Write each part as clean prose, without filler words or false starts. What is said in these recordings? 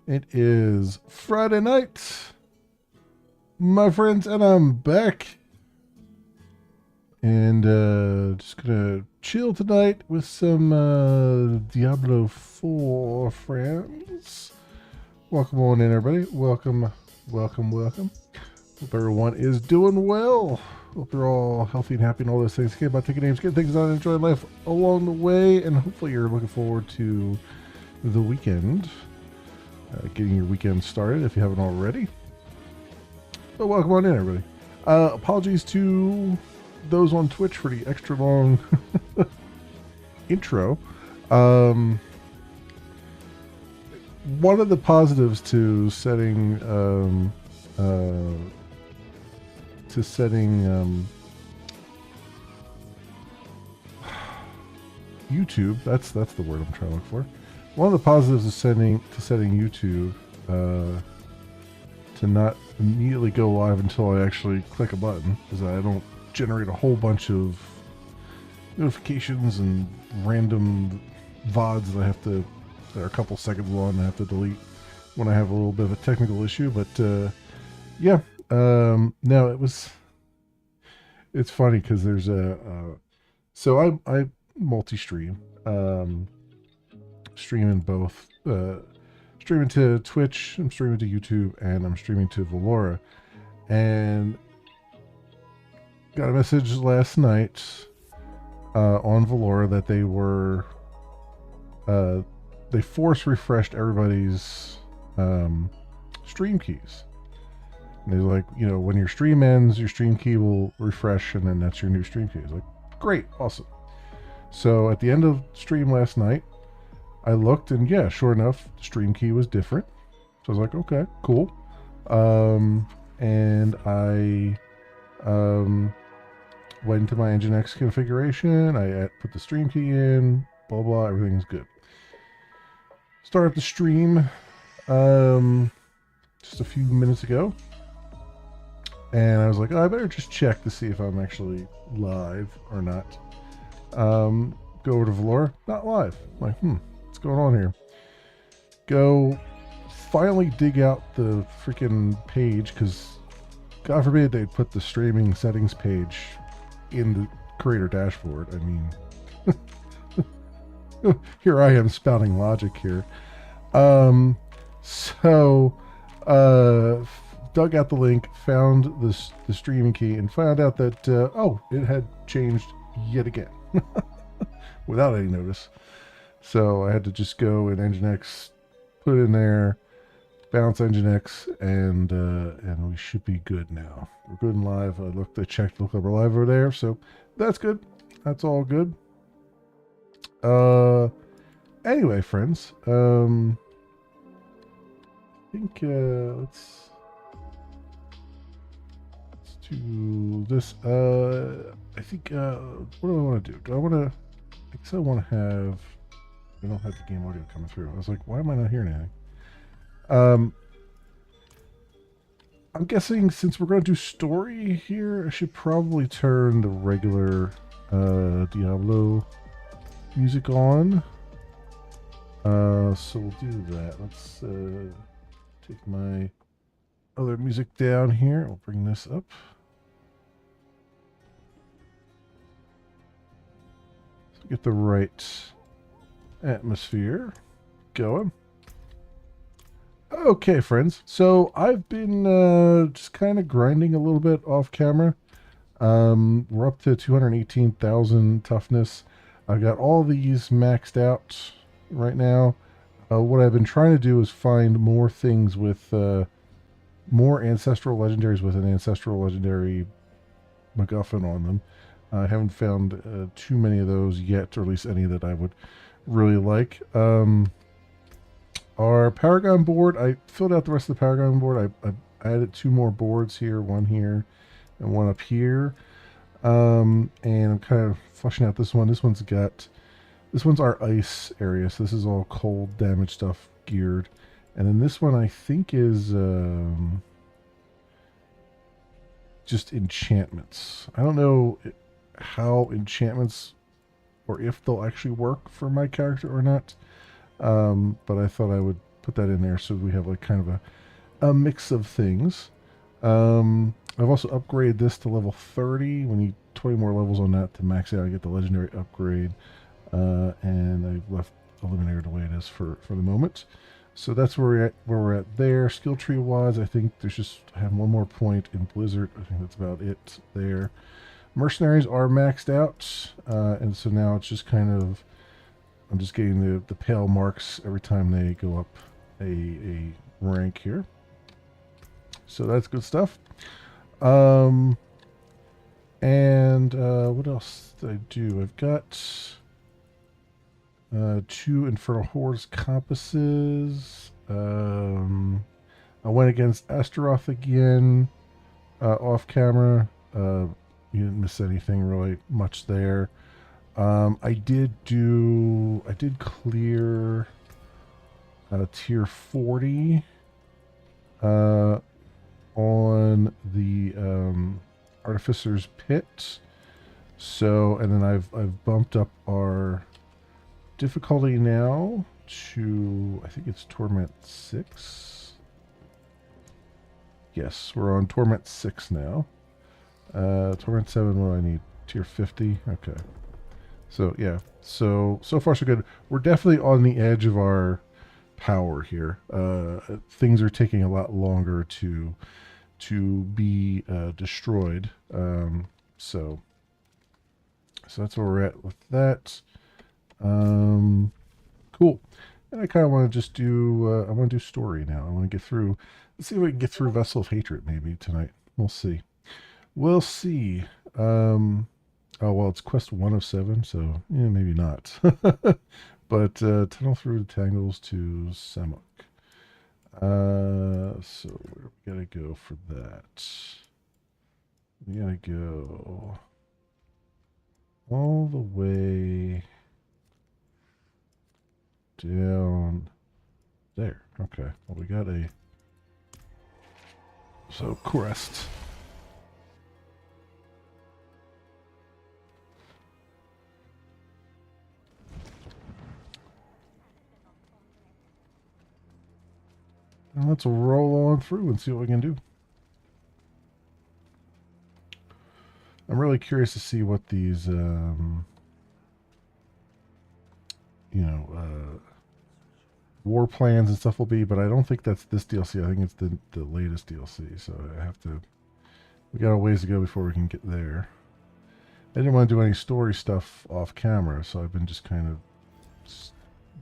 It is Friday night, my friends, and I'm back. And just gonna chill tonight with some Diablo 4 friends. Welcome on in, everybody. Welcome, welcome, welcome. Hope everyone is doing well. Hope you're all healthy and happy and all those things. Care about taking names, getting things done, enjoying life along the way, and hopefully you're looking forward to the weekend. Getting your weekend started if you haven't already. But welcome on in, everybody. Apologies to those on Twitch for the extra long intro. One of the positives to setting YouTube. That's the word I'm trying to look for. One of the positives of setting YouTube to not immediately go live until I actually click a button is that I don't generate a whole bunch of notifications and random VODs that are a couple seconds long and I have to delete when I have a little bit of a technical issue. But yeah, no, it's funny because there's so I multi-stream. Streaming both, streaming to Twitch, I'm streaming to YouTube, and I'm streaming to Valora. And got a message last night on Valora that they force refreshed everybody's stream keys. And they're like, when your stream ends, your stream key will refresh, and then that's your new stream key. It's like, great, awesome. So at the end of stream last night, I looked, and yeah, sure enough, the stream key was different. So I was like, okay, cool. And I went into my Nginx configuration. I put the stream key in, blah, blah, everything's good. Started the stream just a few minutes ago. And I was like, oh, I better just check to see if I'm actually live or not. Go over to Valora, not live. I'm like, what's going on here? Go finally dig out the freaking page, because God forbid they'd put the streaming settings page in the creator dashboard. I mean, here I am spouting logic here. So dug out the link, found the streaming key, and found out that it had changed yet again without any notice. So I had to just go in Nginx, put it in there, bounce Nginx, and we should be good now. We're good and live. I checked, looked up we're live over there, so that's good. That's all good. Anyway, friends, I think let's do this. I think what do I want to do? I guess I want to have. I don't have the game audio coming through. I was like, why am I not hearing anything? I'm guessing since we're going to do story here, I should probably turn the regular Diablo music on. So we'll do that. Let's take my other music down here. I'll bring this up. So get the right atmosphere going. Okay, friends. So I've been just kind of grinding a little bit off camera. We're up to 218,000 toughness. I've got all these maxed out right now. What I've been trying to do is find more things with more ancestral legendaries with an ancestral legendary MacGuffin on them. I haven't found too many of those yet, or at least any that I would really like. Our Paragon board, I filled out the rest of the Paragon board. I added 2 more boards here, one here and one up here. And I'm kind of fleshing out this one. This one's our ice area, so this is all cold damage stuff geared. And then this one I think is just enchantments. I don't know how enchantments, or if they'll actually work for my character or not. But I thought I would put that in there so we have like kind of a mix of things. I've also upgraded this to level 30. We need 20 more levels on that to max out and get the legendary upgrade. And I've left Eliminator the way it is for the moment. So that's where we're at there. Skill tree wise, I think there's just I have one more point in Blizzard. I think that's about it there. Mercenaries are maxed out, and so now it's just kind of I'm just getting the pale marks every time they go up a rank here. So that's good stuff. And what else did I do? I've got 2 Infernal Hordes compasses. I went against Astaroth again off camera. You didn't miss anything really much there. I did clear tier 40 on the Artificer's Pit. So, and then I've bumped up our difficulty now to, I think it's Torment 6. Yes, we're on Torment 6 now. Torment 7, what do I need? Tier 50? Okay. So, yeah. So far so good. We're definitely on the edge of our power here. Things are taking a lot longer to be destroyed. So that's where we're at with that. Cool. And I kind of want to just do, I want to do story now. I want to get through, let's see if we can get through Vessel of Hatred maybe tonight. We'll see. We'll see. Oh, well, it's quest 1 of 7, so yeah, maybe not. But tunnel through the tangles to Samuk. So where we gotta go for that? We gotta go all the way down there. Okay. Well, we got a crest. Now let's roll on through and see what we can do. I'm really curious to see what these, war plans and stuff will be, but I don't think that's this DLC. I think it's the latest DLC, so we got a ways to go before we can get there. I didn't want to do any story stuff off camera, so I've been just kind of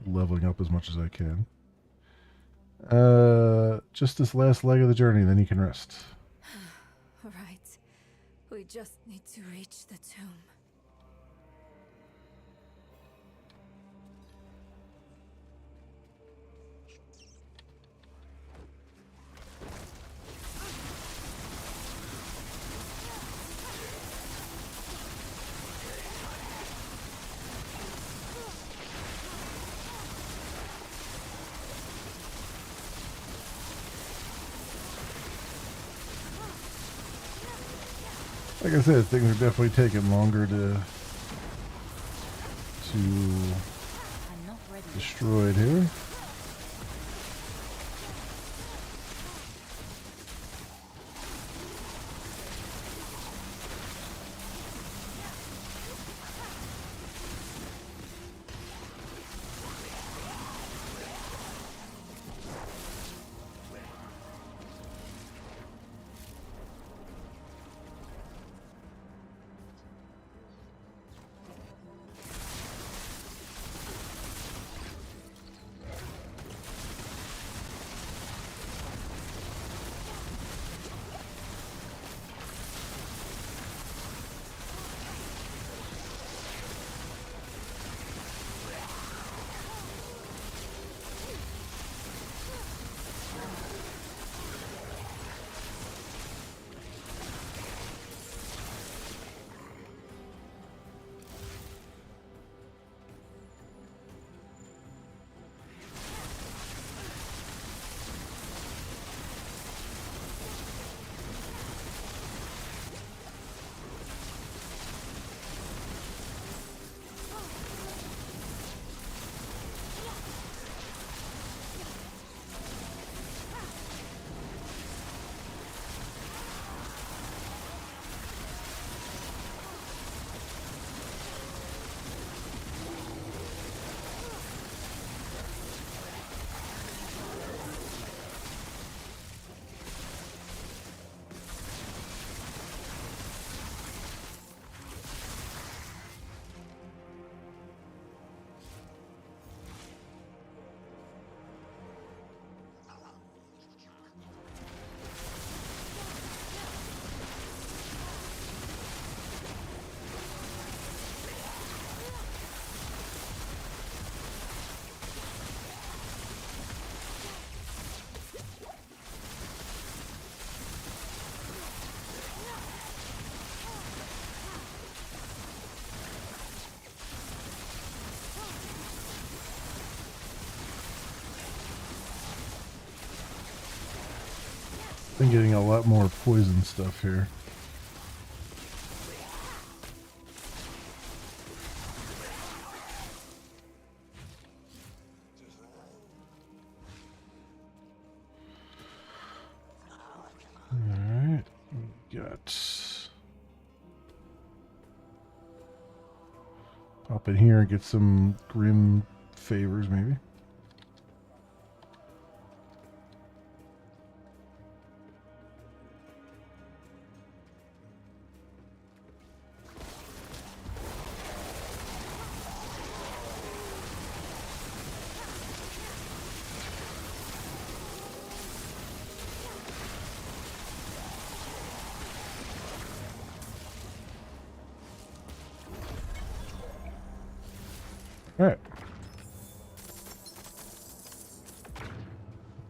leveling up as much as I can. Just this last leg of the journey, then you can rest. Right. We just need to reach the tomb. Like I said, things are definitely taking longer to destroy it here. been getting a lot more poison stuff here. Alright, we got... Pop in here and get some grim favors, maybe. Alright.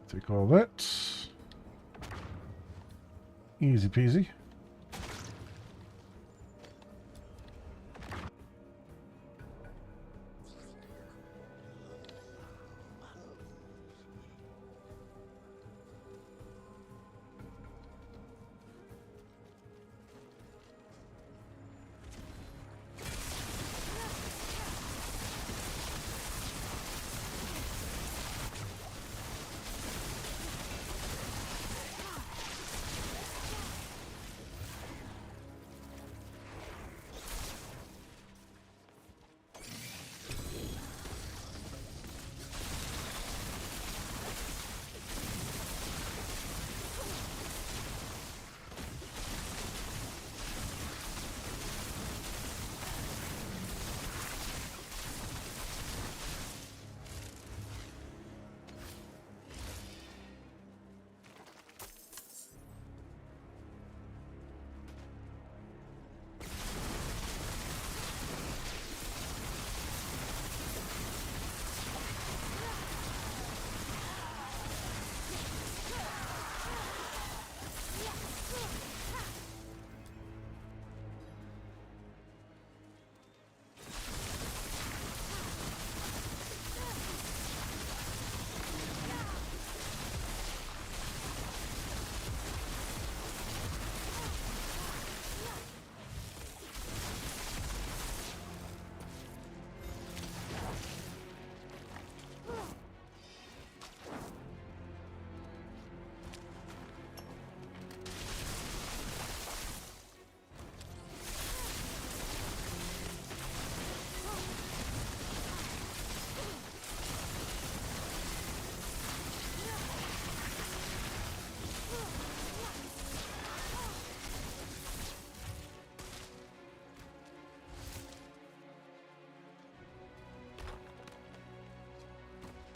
Take all that. Easy peasy.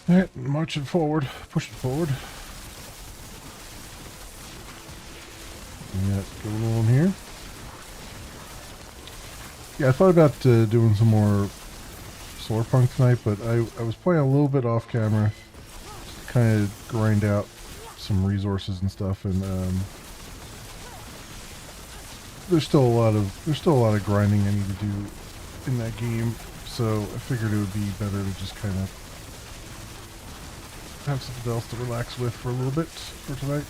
Alright, marching forward, pushing forward. Yeah, going on here. Yeah, I thought about doing some more Solar Punk tonight, but I was playing a little bit off camera, just to kind of grind out some resources and stuff, and there's still a lot of grinding I need to do in that game, so I figured it would be better to just kind of have something else to relax with for a little bit for tonight.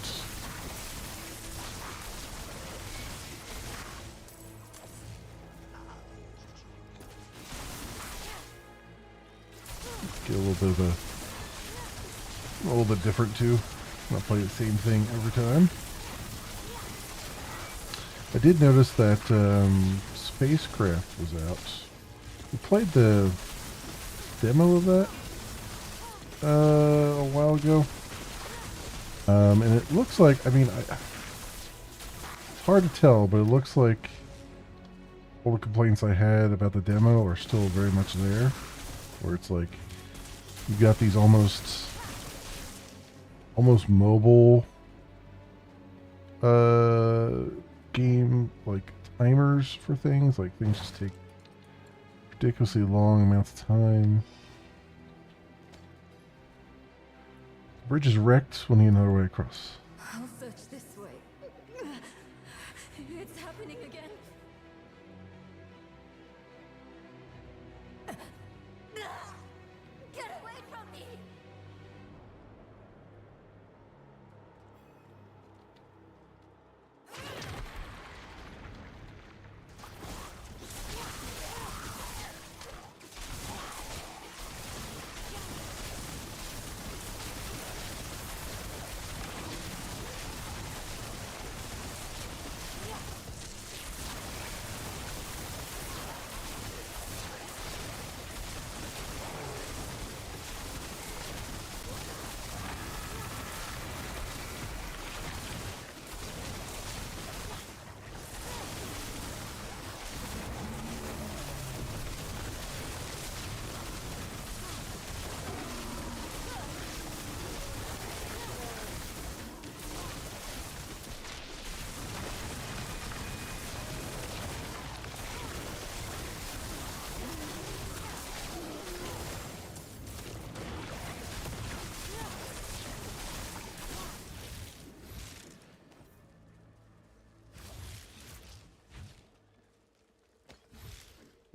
Get a little bit different too. Not play the same thing every time. I did notice that Spacecraft was out. We played the demo of that a while ago, and it looks like, I mean, it's hard to tell, but it looks like all the complaints I had about the demo are still very much there, where it's like you've got these almost mobile game like timers for things, like things just take ridiculously long amounts of time. Bridge is wrecked when you need another way across. I'll search this way. It's happening again. Get away from me!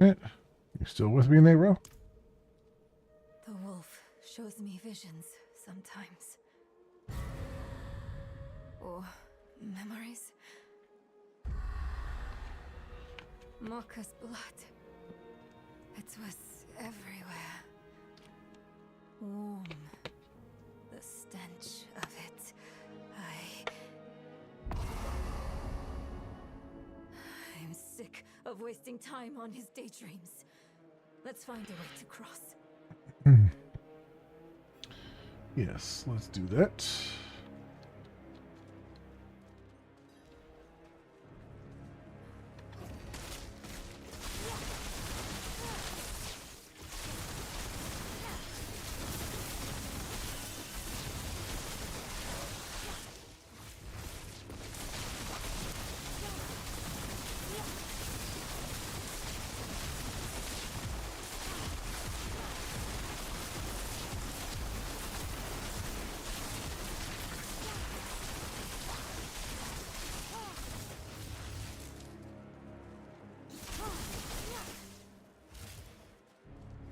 it. You still with me, Nero? The wolf shows me visions sometimes. Or memories. Marcus' blood. It was everywhere. Warm. The stench of it. I'm sick of wasting time on his daydreams. Let's find a way to cross. Yes, let's do that.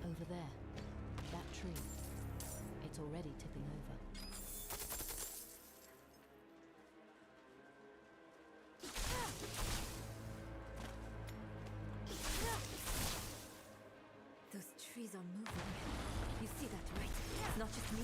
Over there, that tree. It's already tipping over. Those trees are moving. You see that, right? It's not just me.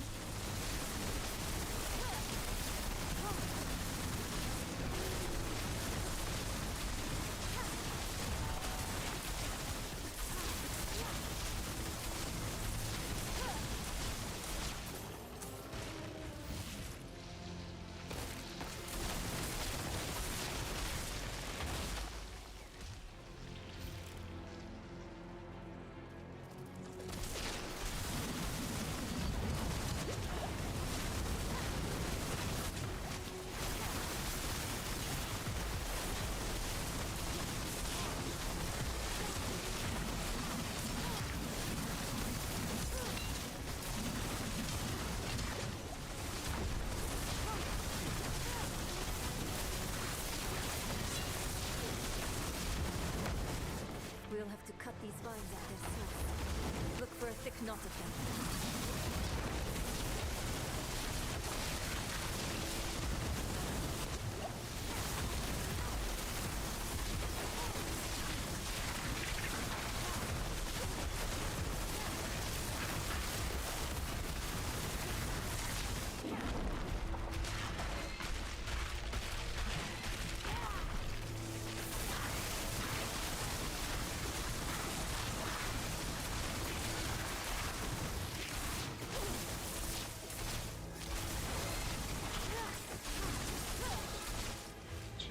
We'll have to cut these vines at their source. Look for a thick knot of them.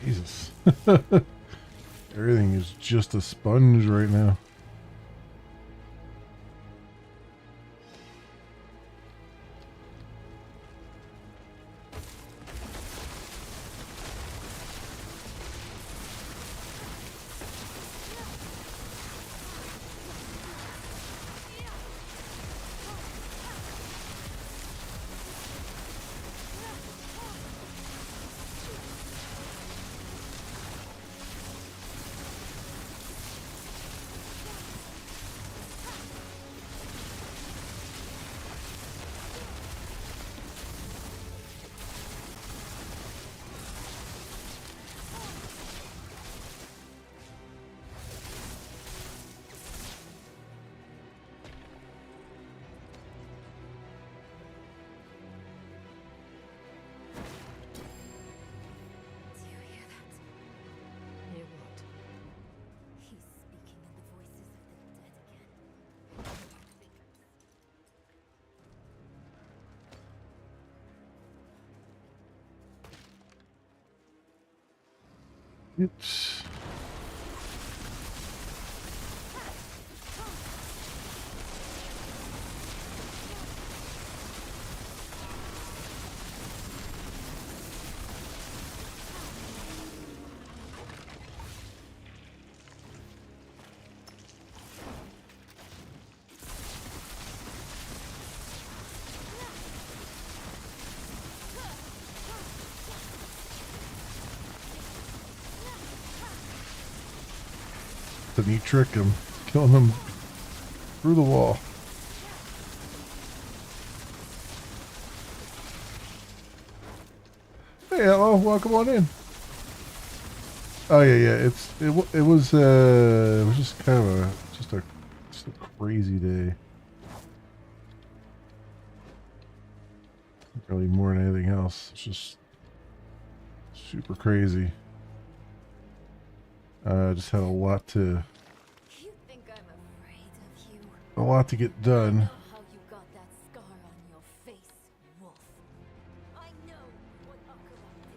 Jesus. Everything is just a sponge right now. Do you hear that? Hear what? He's speaking in the voices of the dead again. It's Then you trick him. killing them through the wall. Hey, hello, welcome on in. Oh yeah, it was just kind of a crazy day. Really more than anything else. It's just super crazy. Just had a lot to You think I'm afraid of you? a lot to get I done. know how you got that scar on your face, Wolf. I know what Akira did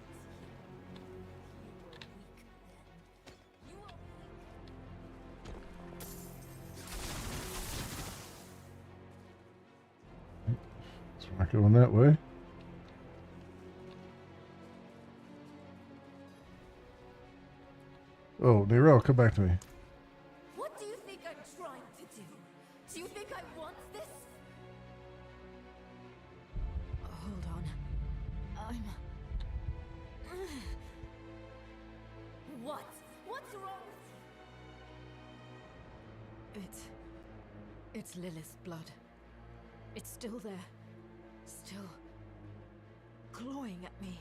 to you. You were weak then. You are weak. So we're not going that way. Oh, Nerel, come back to me. What do you think I'm trying to do? Do you think I want this? Hold on. I'm... What? What's wrong with It's Lilith's blood. It's still there. Still... clawing at me.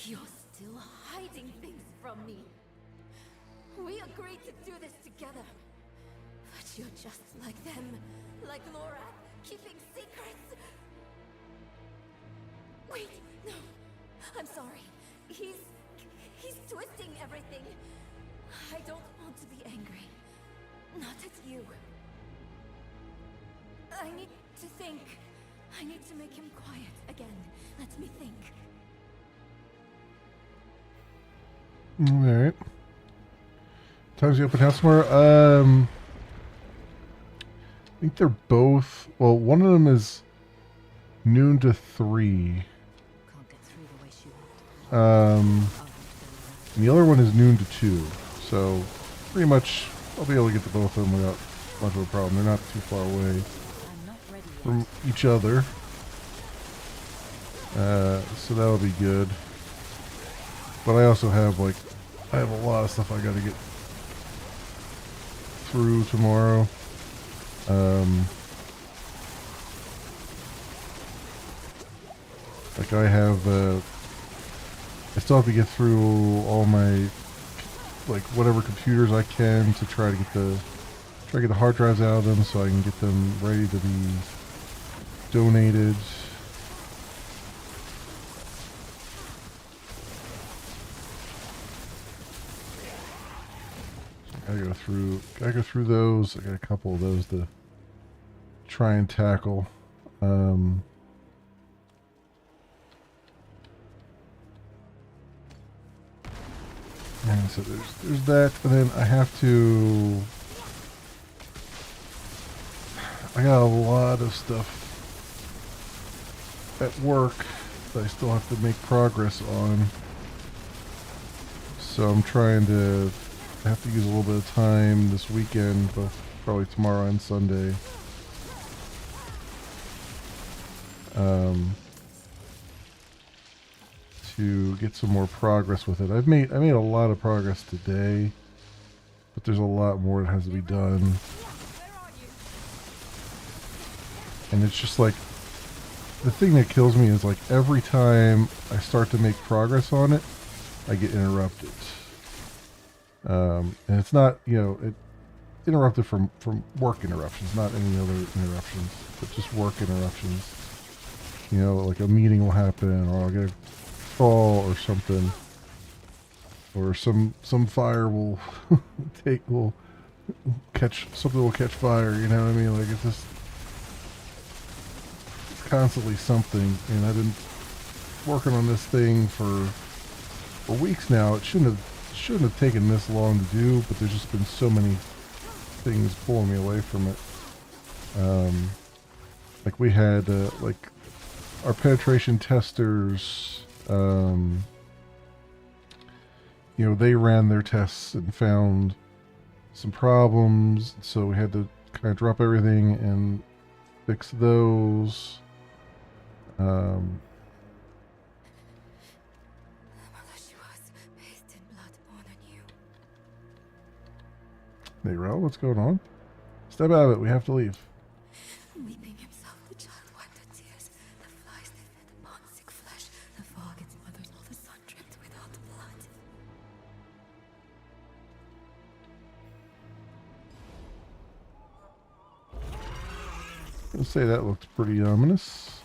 you? You're still hiding things from me. We agreed to do this together. But you're just like them. Like Laura, keeping secrets. Wait, no. I'm sorry. He's twisting everything. I don't want to be angry. Not at you. I need to think. I need to make him quiet again. Let me think. Alright. Time's the open house tomorrow. I think they're both, well, one of them is noon to 3. Can't get through the way she walked. And the other one is noon to 2. So pretty much I'll be able to get to both of them without much of a problem. They're not too far away I'm not ready yet. from each other. So that'll be good. But I also have I have a lot of stuff I gotta get through tomorrow. I have, I still have to get through all my, whatever computers I can to try to get the hard drives out of them so I can get them ready to be donated. Gotta go through those. I got a couple of those to try and tackle. And so there's that, and then I got a lot of stuff at work that I still have to make progress on. So I'm trying to have to use a little bit of time this weekend, both probably tomorrow and Sunday. To get some more progress with it. I made a lot of progress today, but there's a lot more that has to be done. And it's just the thing that kills me is every time I start to make progress on it, I get interrupted. And it's not, interrupted from work interruptions, not any other interruptions, but just work interruptions. Like a meeting will happen, or I'll get a call or something, or some fire will will catch fire. You know what I mean? It's constantly something. And I've been working on this thing for weeks now. It shouldn't have taken this long to do, but there's just been so many things pulling me away from it. We had our penetration testers. They ran their tests and found some problems, so we had to kind of drop everything and fix those. The mother she was, bathed in blood born anew. Nero, what's going on? Step out of it. We have to leave. Weeping himself, the child wiped her tears. The flies they fed upon sick flesh. The fog its mothers, all the sun dripped without blood. I'll say that looked pretty ominous.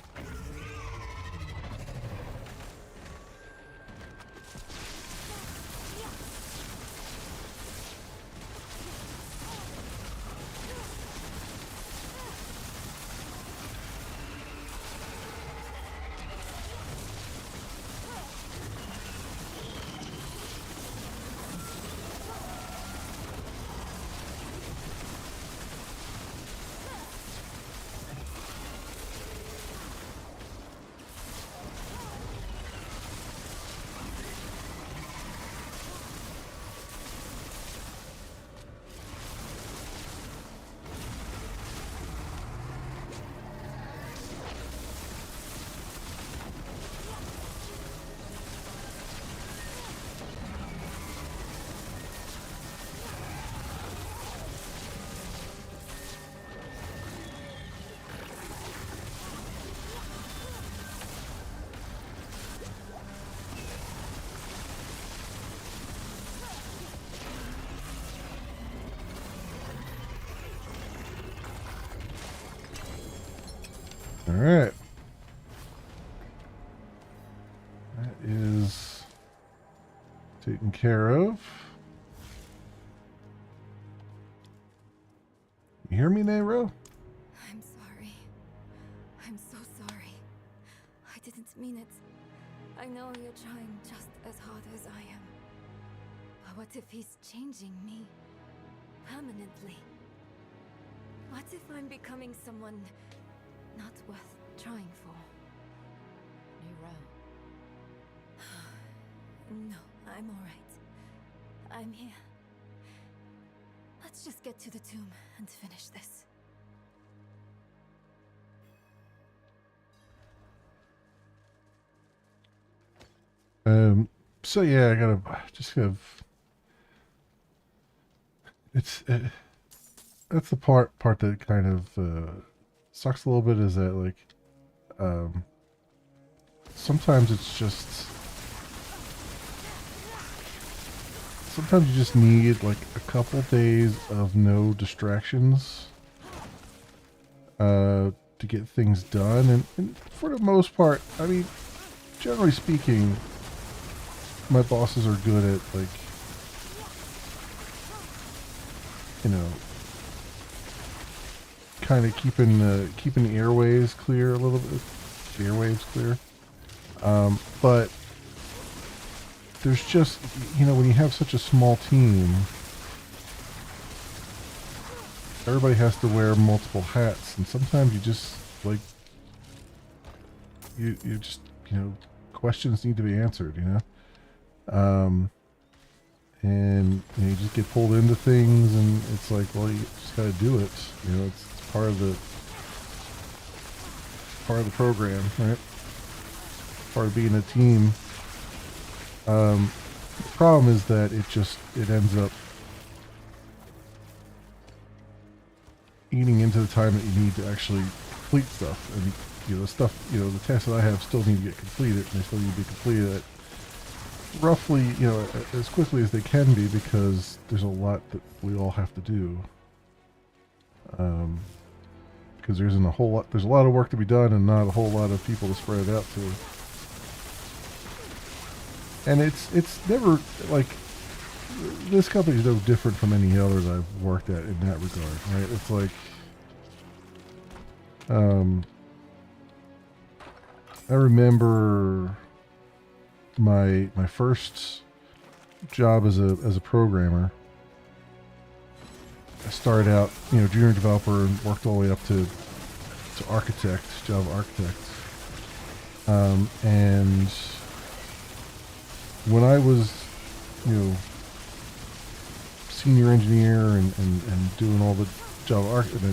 All right. That is taken care of. You hear me, Nero? I'm sorry. I'm so sorry. I didn't mean it. I know you're trying just as hard as I am. But what if he's changing me? Permanently? What if I'm becoming someone not worth trying for? Nero. No, I'm alright. I'm here. Let's just get to the tomb and finish this. So yeah, I gotta just have. It's that's the part that kind of sucks a little bit, is that like sometimes it's just sometimes you just need like a couple days of no distractions to get things done, and for the most part, I mean, generally speaking, my bosses are good at, like, you know, kind of keeping the airways clear a little bit, the airwaves clear. But there's just, you know, when you have such a small team, everybody has to wear multiple hats, and sometimes you just like you just, you know, questions need to be answered, you know. And you know, you just get pulled into things, and it's like, well, you just got to do it. You know, it's part of the program, right? Part of being a team. The problem is that it ends up eating into the time that you need to actually complete stuff, and you know, the tasks that I have still need to get completed, and they still need to be completed at roughly, you know, as quickly as they can be, because there's a lot that we all have to do. Because there's a lot of work to be done, and not a whole lot of people to spread it out to. And it's never, like, this company is no different from any others I've worked at in that regard, right? It's like, I remember my first job as a programmer. I started out, you know, junior developer, and worked all the way up to architect, Java architect. And when I was, you know, senior engineer and doing all the Java architect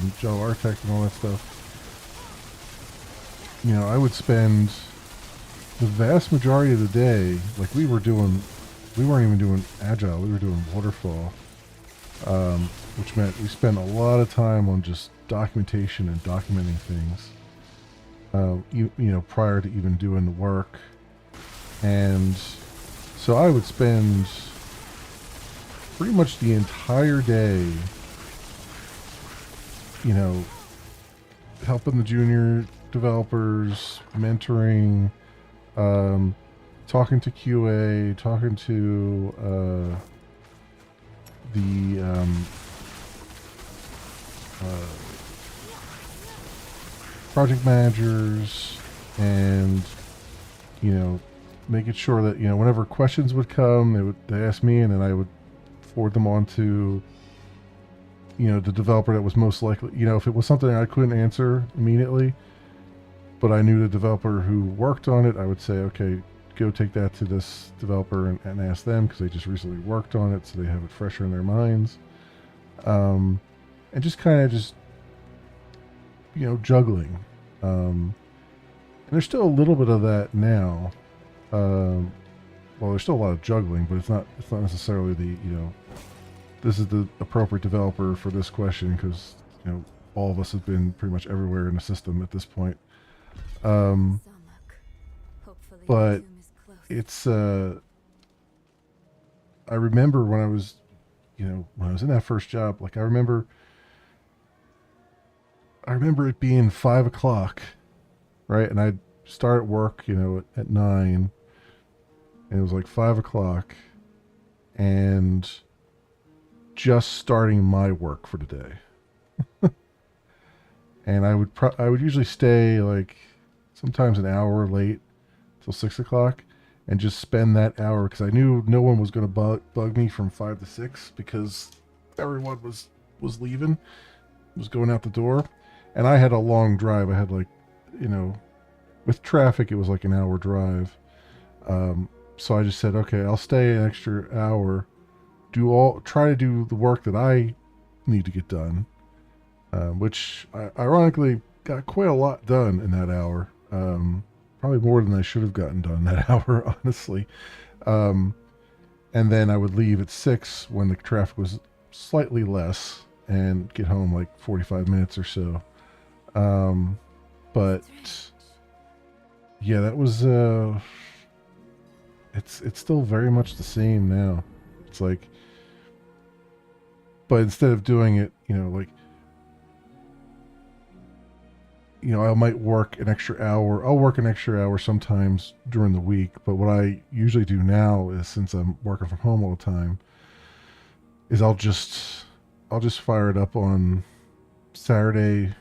and all that stuff, you know, I would spend the vast majority of the day, like, we weren't even doing agile, we were doing waterfall. which meant we spent a lot of time on just documentation and documenting things, prior to even doing the work. And so I would spend pretty much the entire day, you know, helping the junior developers, mentoring, talking to QA, talking to the project managers, and making sure that whenever questions would come, they ask me, and then I would forward them on to the developer that was most likely. If it was something I couldn't answer immediately, but I knew the developer who worked on it, I would say, okay, go take that to this developer and ask them, because they just recently worked on it, so they have it fresher in their minds. And just kind of juggling. And there's still a little bit of that now. Well, there's still a lot of juggling, but it's not necessarily the this is the appropriate developer for this question, because all of us have been pretty much everywhere in the system at this point. But it's I remember when I was in that first job, like I remember it being 5 o'clock, right? And I'd start work, at 9, and it was like 5 o'clock, and just starting my work for the day. And I would usually stay like sometimes an hour late till 6 o'clock, and just spend that hour, because I knew no one was going to bug me from 5 to 6, because everyone was leaving, was going out the door, and I had a long drive. I had like, with traffic, it was like an hour drive. So I just said, okay, I'll stay an extra hour, try to do the work that I need to get done, which I ironically got quite a lot done in that hour. Probably more than I should have gotten done that hour, honestly. And then I would leave at 6 when the traffic was slightly less, and get home like 45 minutes or so. But yeah, that was it's still very much the same now. It's like, but instead of doing it, I might work an extra hour. I'll work an extra hour sometimes during the week, but what I usually do now is, since I'm working from home all the time, is I'll just fire it up on Saturday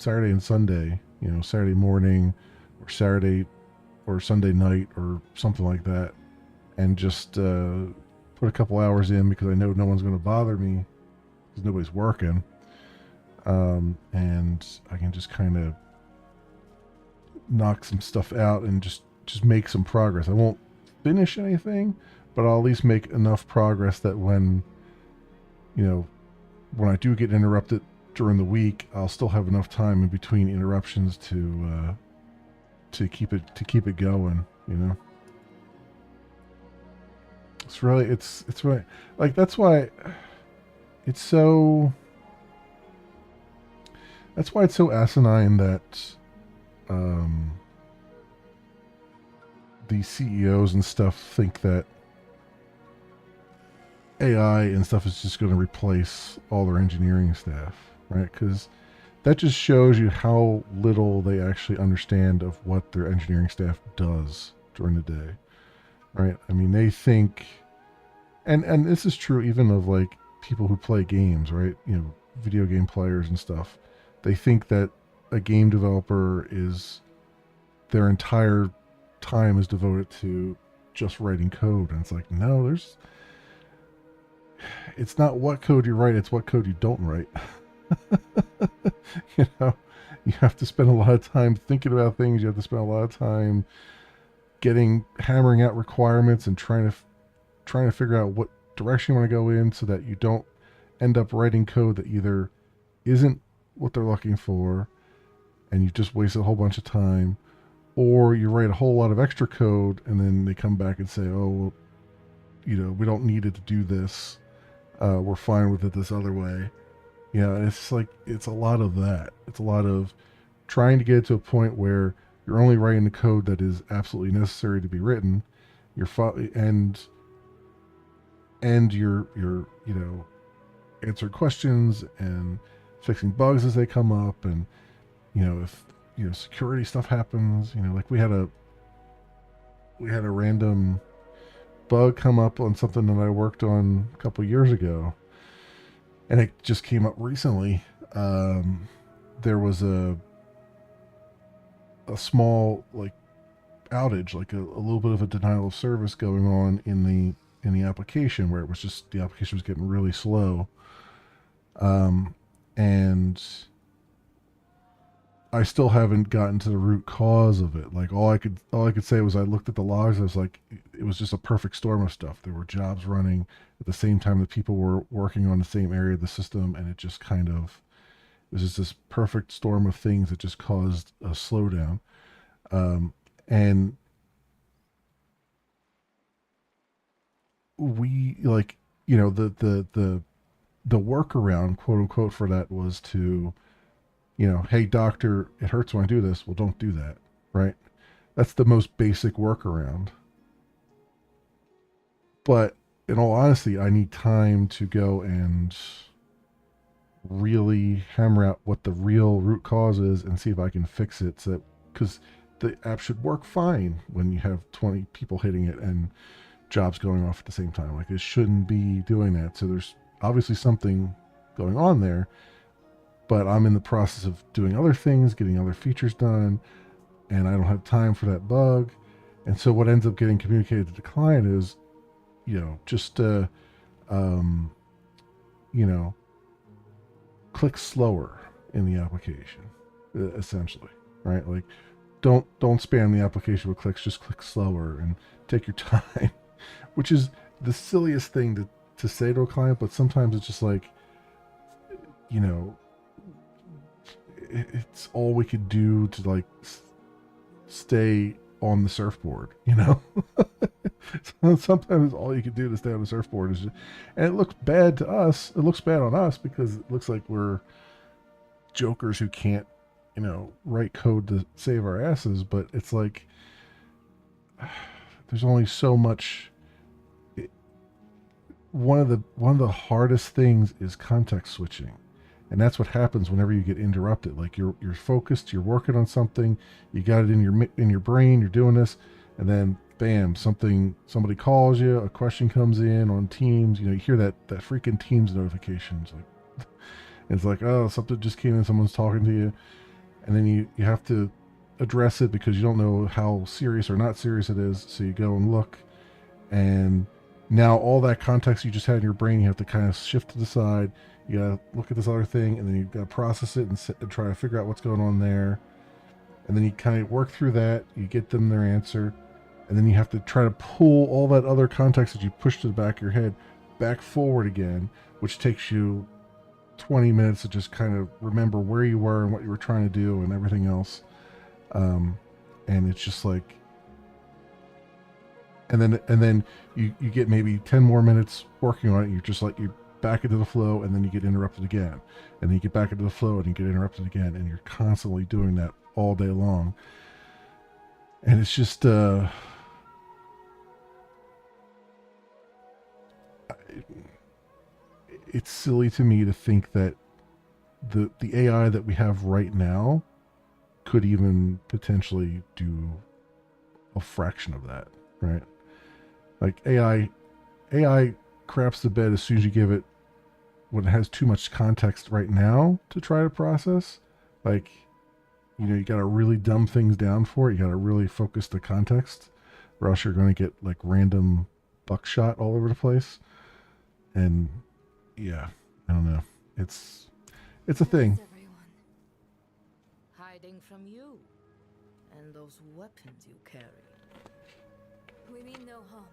and Sunday, Saturday morning or Saturday or Sunday night or something like that, and just put a couple hours in, because I know no one's going to bother me, because nobody's working. And I can just kind of knock some stuff out and just make some progress. I won't finish anything, but I'll at least make enough progress that when I do get interrupted during the week, I'll still have enough time in between interruptions to keep it going. It's really like, that's why it's so. That's why it's so asinine that these CEOs and stuff think that AI and stuff is just going to replace all their engineering staff, right? Because that just shows you how little they actually understand of what their engineering staff does during the day, right? I mean, they think, and this is true even of like people who play games, right? Video game players and stuff. They think that a game developer is, their entire time is devoted to just writing code. And it's like, no, it's not what code you write, it's what code you don't write. You have to spend a lot of time thinking about things. You have to spend a lot of time hammering out requirements and trying to figure out what direction you want to go in, so that you don't end up writing code that either isn't what they're looking for, and you just wasted a whole bunch of time, or you write a whole lot of extra code, and then they come back and say, oh, well, we don't need it to do this, we're fine with it this other way. It's like it's a lot of that. It's a lot of trying to get to a point where you're only writing the code that is absolutely necessary to be written. You're and you're answering questions and fixing bugs as they come up, and if security stuff happens, like we had a random bug come up on something that I worked on a couple years ago, and it just came up recently. There was a small like outage, like a little bit of a denial of service going on in the application, where it was just the application was getting really slow, and I still haven't gotten to the root cause of it. Like all I could say was I looked at the logs. I was like, it was just a perfect storm of stuff. There were jobs running at the same time that people were working on the same area of the system, and it just kind of it was just this perfect storm of things that just caused a slowdown. And we like the workaround, quote unquote, for that was to hey doctor, it hurts when I do this. Well, don't do that, right? That's the most basic workaround. But in all honesty, I need time to go and really hammer out what the real root cause is and see if I can fix it. So because the app should work fine when you have 20 people hitting it and jobs going off at the same time. Like it shouldn't be doing that. So there's obviously something going on there, but I'm in the process of doing other things, getting other features done, and I don't have time for that bug. And so what ends up getting communicated to the client is, just um, you know, click slower in the application, essentially, right? Like, don't spam the application with clicks. Just click slower and take your time, which is the silliest thing to say to a client. But sometimes it's just like, you know, it's all we could do to like stay on the surfboard, So sometimes all you can do to stay on the surfboard is just, and it looks bad to us. It looks bad on us because it looks like we're jokers who can't, write code to save our asses. But it's like, there's only so much. One of the hardest things is context switching, and that's what happens whenever you get interrupted. Like you're focused, you're working on something, you got it in your brain, you're doing this, and then bam, somebody calls you, a question comes in on Teams. You hear that freaking Teams notifications. Like it's like, oh, something just came in, someone's talking to you, and then you have to address it because you don't know how serious or not serious it is. So you go and look, and now all that context you just had in your brain, you have to kind of shift to the side. You gotta look at this other thing, and then you gotta process it and try to figure out what's going on there. And then you kind of work through that. You get them their answer, and then you have to try to pull all that other context that you pushed to the back of your head back forward again, which takes you 20 minutes to just kind of remember where you were and what you were trying to do and everything else. And it's just like, and then you get maybe 10 more minutes working on it. You're just like, you're back into the flow, and then you get interrupted again, and then you get back into the flow and you get interrupted again, and you're constantly doing that all day long. And it's just it's silly to me to think that the AI that we have right now could even potentially do a fraction of that, right? Like AI craps the bed as soon as you give it, when it has too much context right now to try to process. Like, you got to really dumb things down for it. You got to really focus the context, or else you're going to get like random buckshot all over the place. And yeah, I don't know. It's a thing. Everyone. Hiding from you and those weapons you carry. We mean no harm.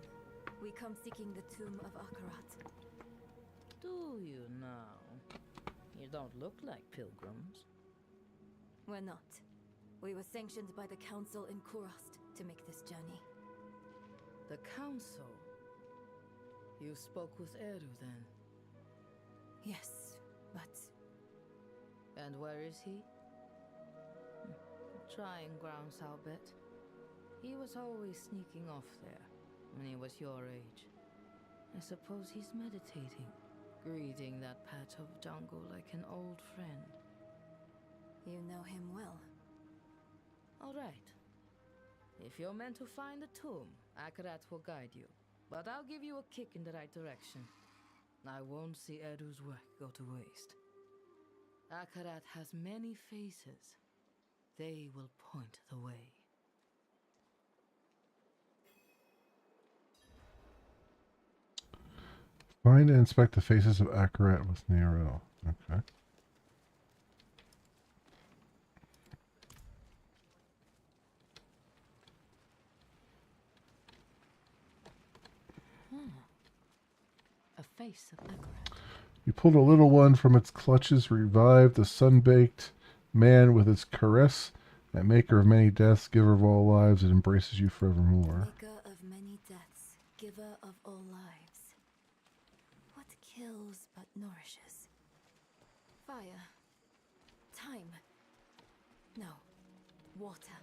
We come seeking the tomb of Akarat. Do you now? You don't look like pilgrims. We're not. We were sanctioned by the council in Kurast to make this journey. The council? You spoke with Eru then? Yes, but And where is he? Trying grounds, I'll bet. He was always sneaking off there when he was your age. I suppose he's meditating, greeting that patch of jungle like an old friend. you know him well. All right. If you're meant to find the tomb, Akarat will guide you. But I'll give you a kick in the right direction. I won't see Edu's work go to waste. Akarat has many faces. They will point the way. Find and inspect the faces of Akarat with Nero. Okay. A face of Akarat. You pulled a little one from its clutches, revived the sun-baked man with its caress. That maker of many deaths, giver of all lives, it embraces you forevermore. Maker of many deaths, giver of all lives. What kills but nourishes? Fire. Time. No. Water.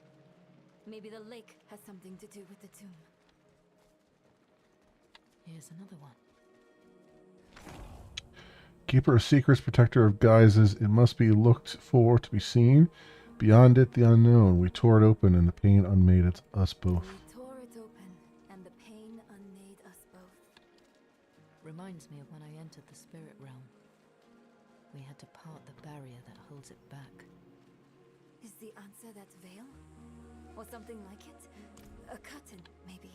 Maybe the lake has something to do with the tomb. Here's another one. Keeper of secrets, protector of guises, it must be looked for to be seen. Beyond it, the unknown. We tore it open, and the pain unmade us both. We tore it open, and the pain unmade us both. Reminds me of when I entered the spirit realm. We had to part the barrier that holds it back. Is the answer that veil? Or something like it? A curtain, maybe.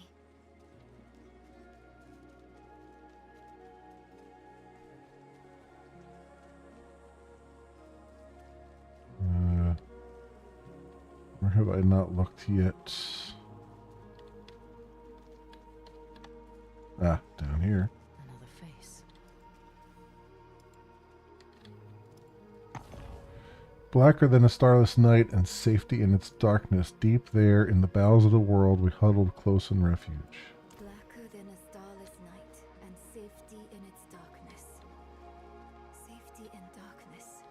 Where have I not looked yet? Ah, down here. Another face. Blacker than a starless night and safety in its darkness. Deep there in the bowels of the world, we huddled close in refuge. Blacker than a starless night, and safety in its darkness. Safety in darkness.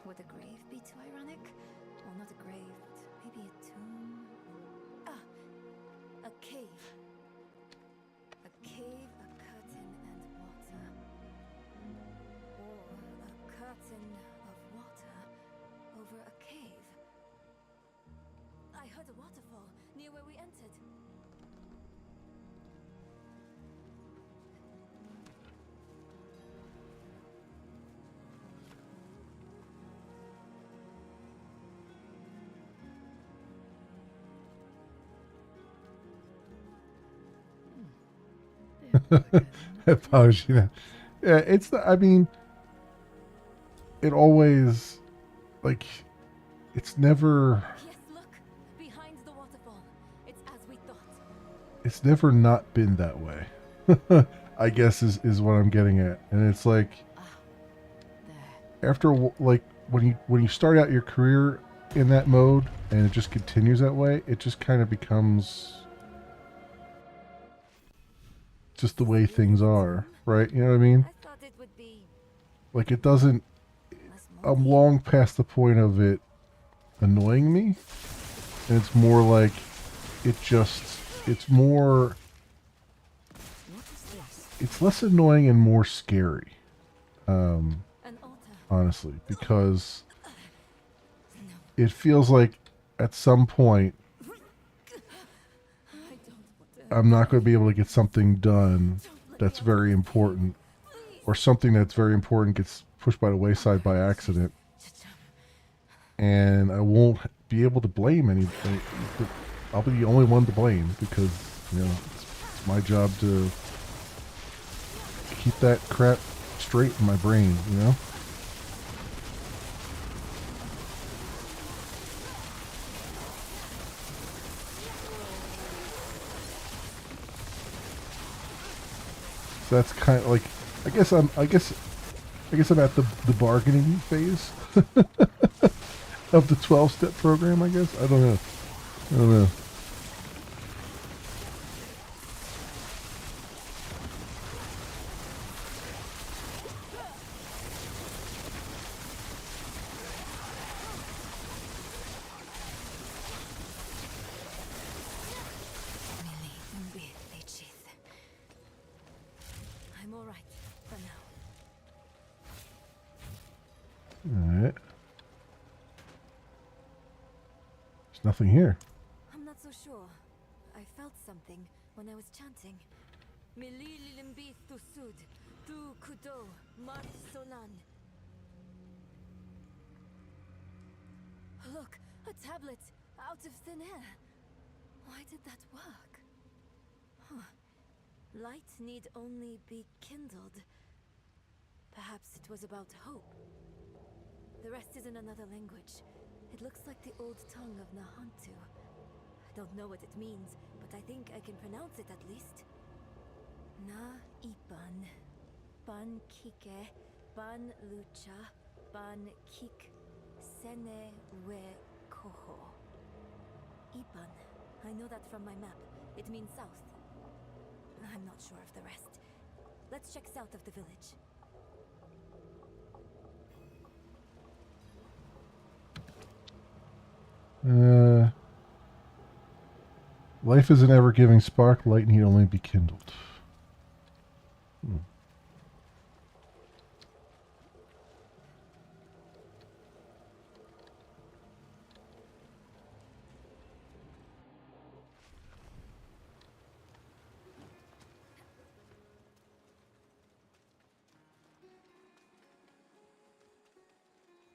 Would a grave be too ironic? Well, not a grave, but maybe a tomb? Ah! A cave. A cave, a curtain, and water. Or a curtain of water over a cave. I heard a waterfall near where we entered. Apology. Yeah, it's the, I mean, it always, like, it's never, Yes, look! Behind the waterfall. It's as we thought. it's never not been that way. I guess is what I'm getting at. And it's like, There. after, like, when you start out your career in that mode and it just continues that way, it just kind of becomes just the way things are, right? You know what I mean? I thought it would be Like, it doesn't, less I'm moody. long past the point of it annoying me, and it's more like it's more, What is this? it's less annoying and more scary, An altar. honestly, because No, it feels like at some point I don't want to. I'm not going to be able to get something done that's very important, or something that's very important gets pushed by the wayside by accident, and I won't be able to blame anybody. I'll be the only one to blame because, you know, it's my job to keep that crap straight in my brain, you know? So that's kind of like, I guess I'm at the bargaining phase of the 12-step program, I guess. I don't know. Alright. There's nothing here. I'm not so sure. I felt something when I was chanting. Mili lilimbi thusud, tu kudo, mar solan. Look, a tablet out of thin air. Why did that work? Huh. Light need only be kindled. Perhaps it was about hope. The rest is in another language. It looks like the old tongue of Nahantu. I don't know what it means, but I think I can pronounce it at least. Na ipan, ban kike, ban lucha, ban kik, sene we koho. Ipan. I know that from my map. It means south. I'm not sure of the rest. Let's check south of the village. Life is an ever-giving spark. Light need only be kindled.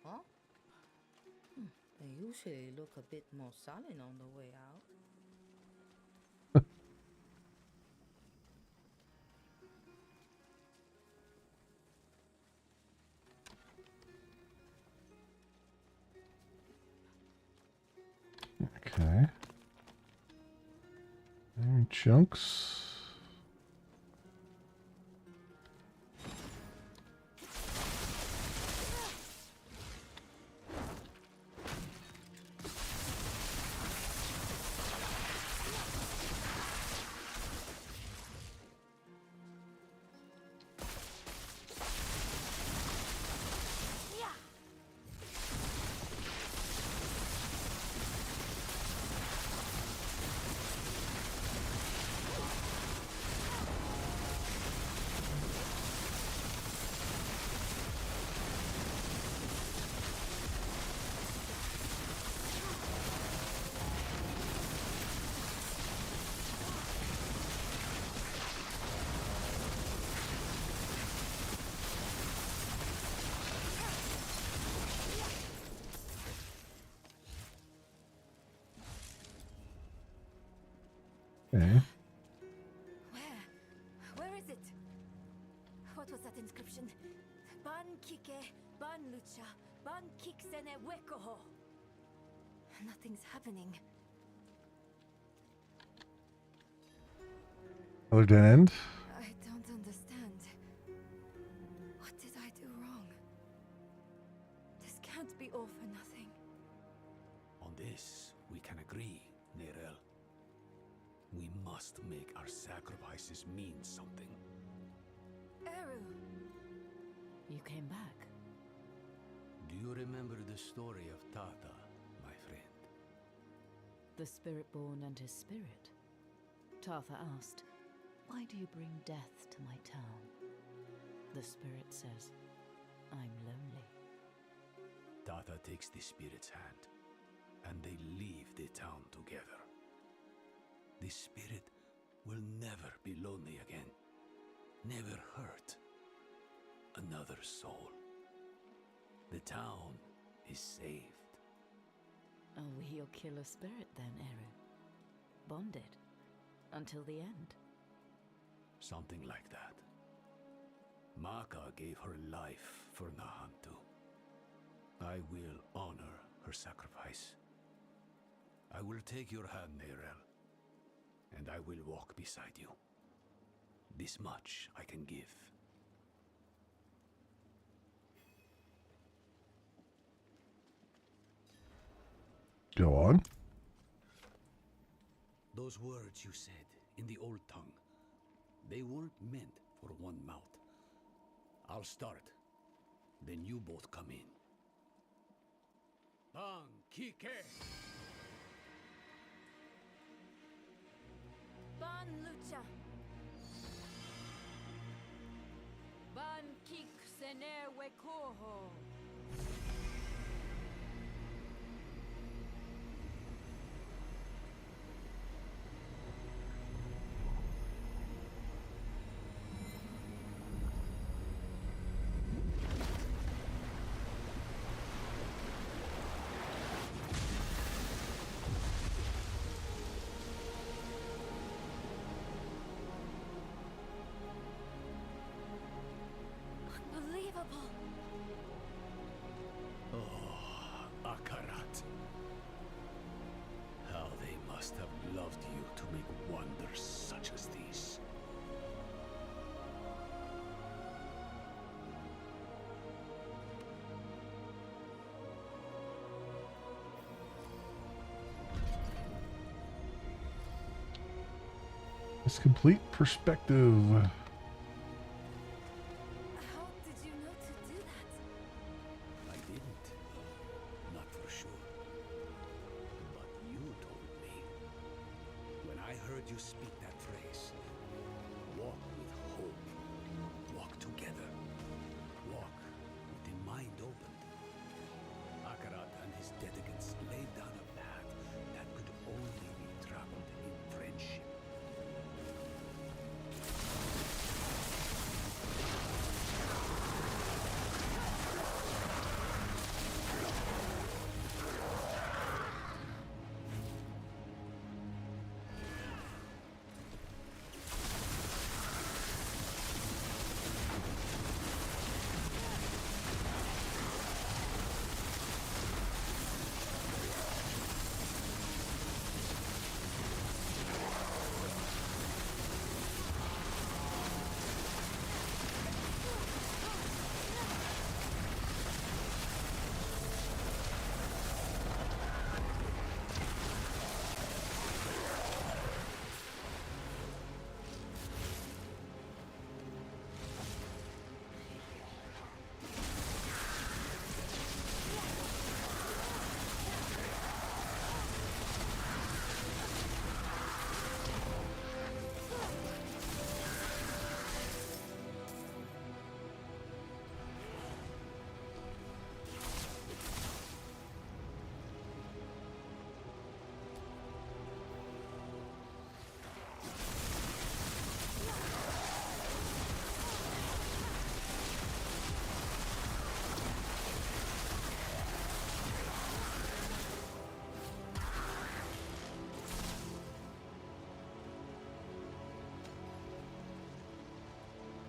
Huh? They usually look a bit more solid on the way out. Okay. Iron chunks. Okay. Where is it? What was that inscription? Ban kike, ban lucha, ban kiksene wekoho. Nothing's happening. Another dead end. I don't understand. What did I do wrong? This can't be all for nothing. On this, we can agree, Nerel. We must make our sacrifices mean something. Eru! You came back. Do you remember the story of Tata, my friend? The Spirit-born and his spirit. Tartha asked, "Why do you bring death to my town?" The spirit says, "I'm lonely." Tata takes the spirit's hand, and they leave the town together. The spirit will never be lonely again, never hurt another soul. The town is saved. Oh, he'll kill a spirit then, Eru. Bonded. Until the end. Something like that. Maka gave her life for Nahantu. I will honor her sacrifice. I will take your hand, Nerel, and I will walk beside you. This much I can give. Go on. Those words you said in the old tongue, they weren't meant for one mouth. I'll start, then you both come in. Bang, kike! Ban lucha! Ban kik sener wekoho. This complete perspective. How did you know to do that? I didn't. Not for sure. But you told me. When I heard you speak that phrase, walk with hope. Walk together. Walk with the mind open. Akarat and his dedicants laid down a path that could only be traveled in friendship.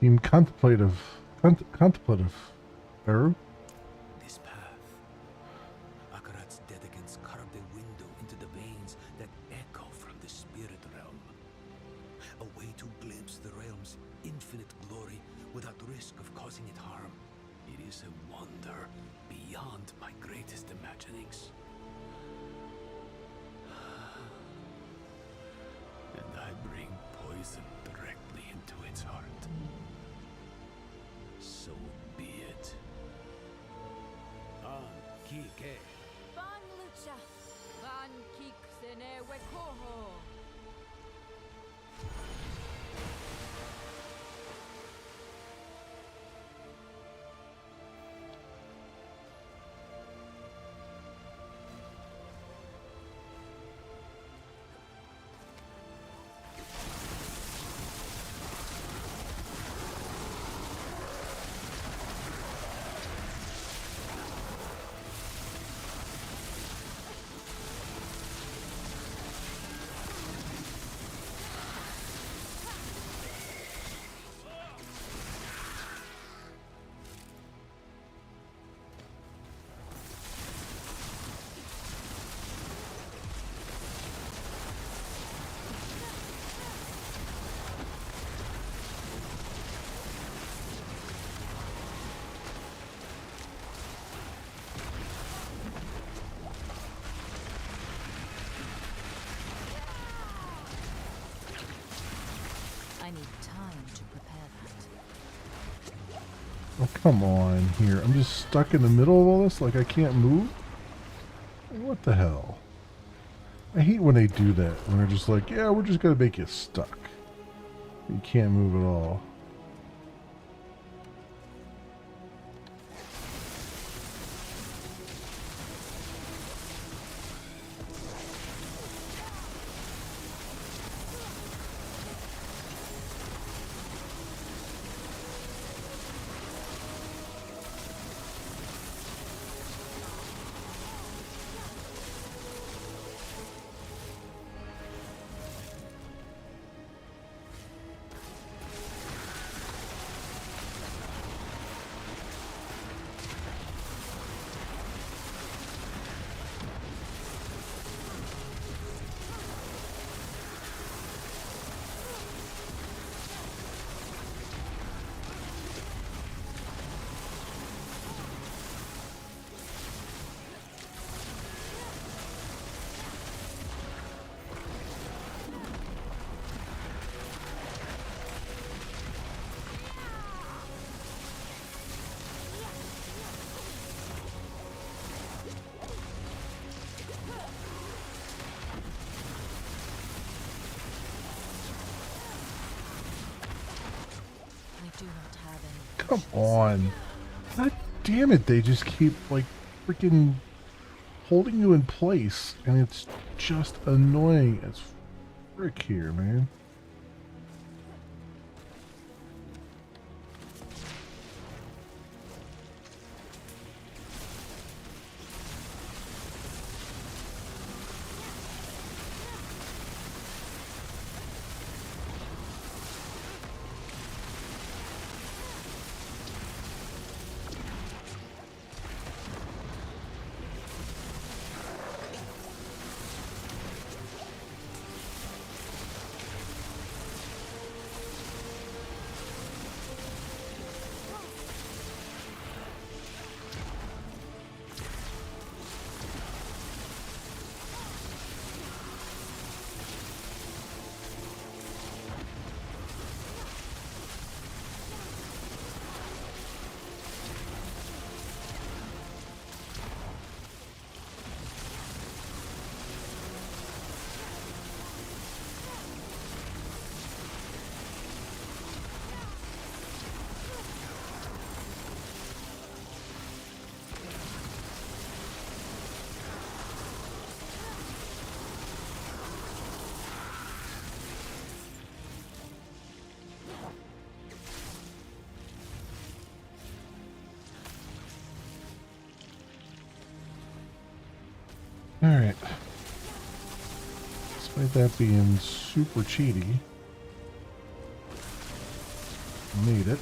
Seem contemplative. Contemplative. Baru? This path. Akarat's dedicants carved a window into the veins that echo from the spirit realm. A way to glimpse the realm's infinite glory without risk of causing it harm. It is a wonder beyond my greatest imaginings. And I bring poison directly into its heart. So be it. Kike. Ban Lucha! Van kik sene wekoho. I need time to prepare that. Oh, come on here. I'm just stuck in the middle of all this, like I can't move? What the hell? I hate when they do that, when they're just like, yeah, we're just gonna make you stuck. You can't move at all. do not have any Come patience. on. God damn it, they just keep, like, freaking holding you in place, and it's just annoying as frick here, man. Alright. Despite that being super cheaty, made it.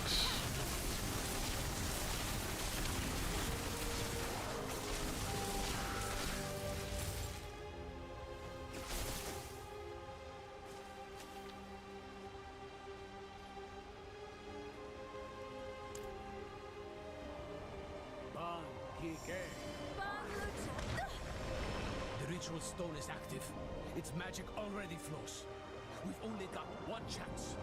The ritual stone is active. Its magic already flows. We've only got one chance.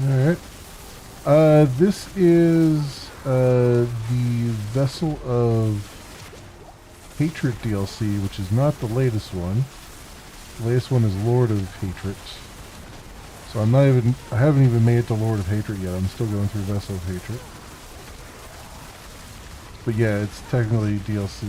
Alright. This is the Vessel of Hatred DLC, which is not the latest one. The latest one is Lord of Hatred. So I haven't even made it to Lord of Hatred yet. I'm still going through Vessel of Hatred. But yeah, it's technically DLC.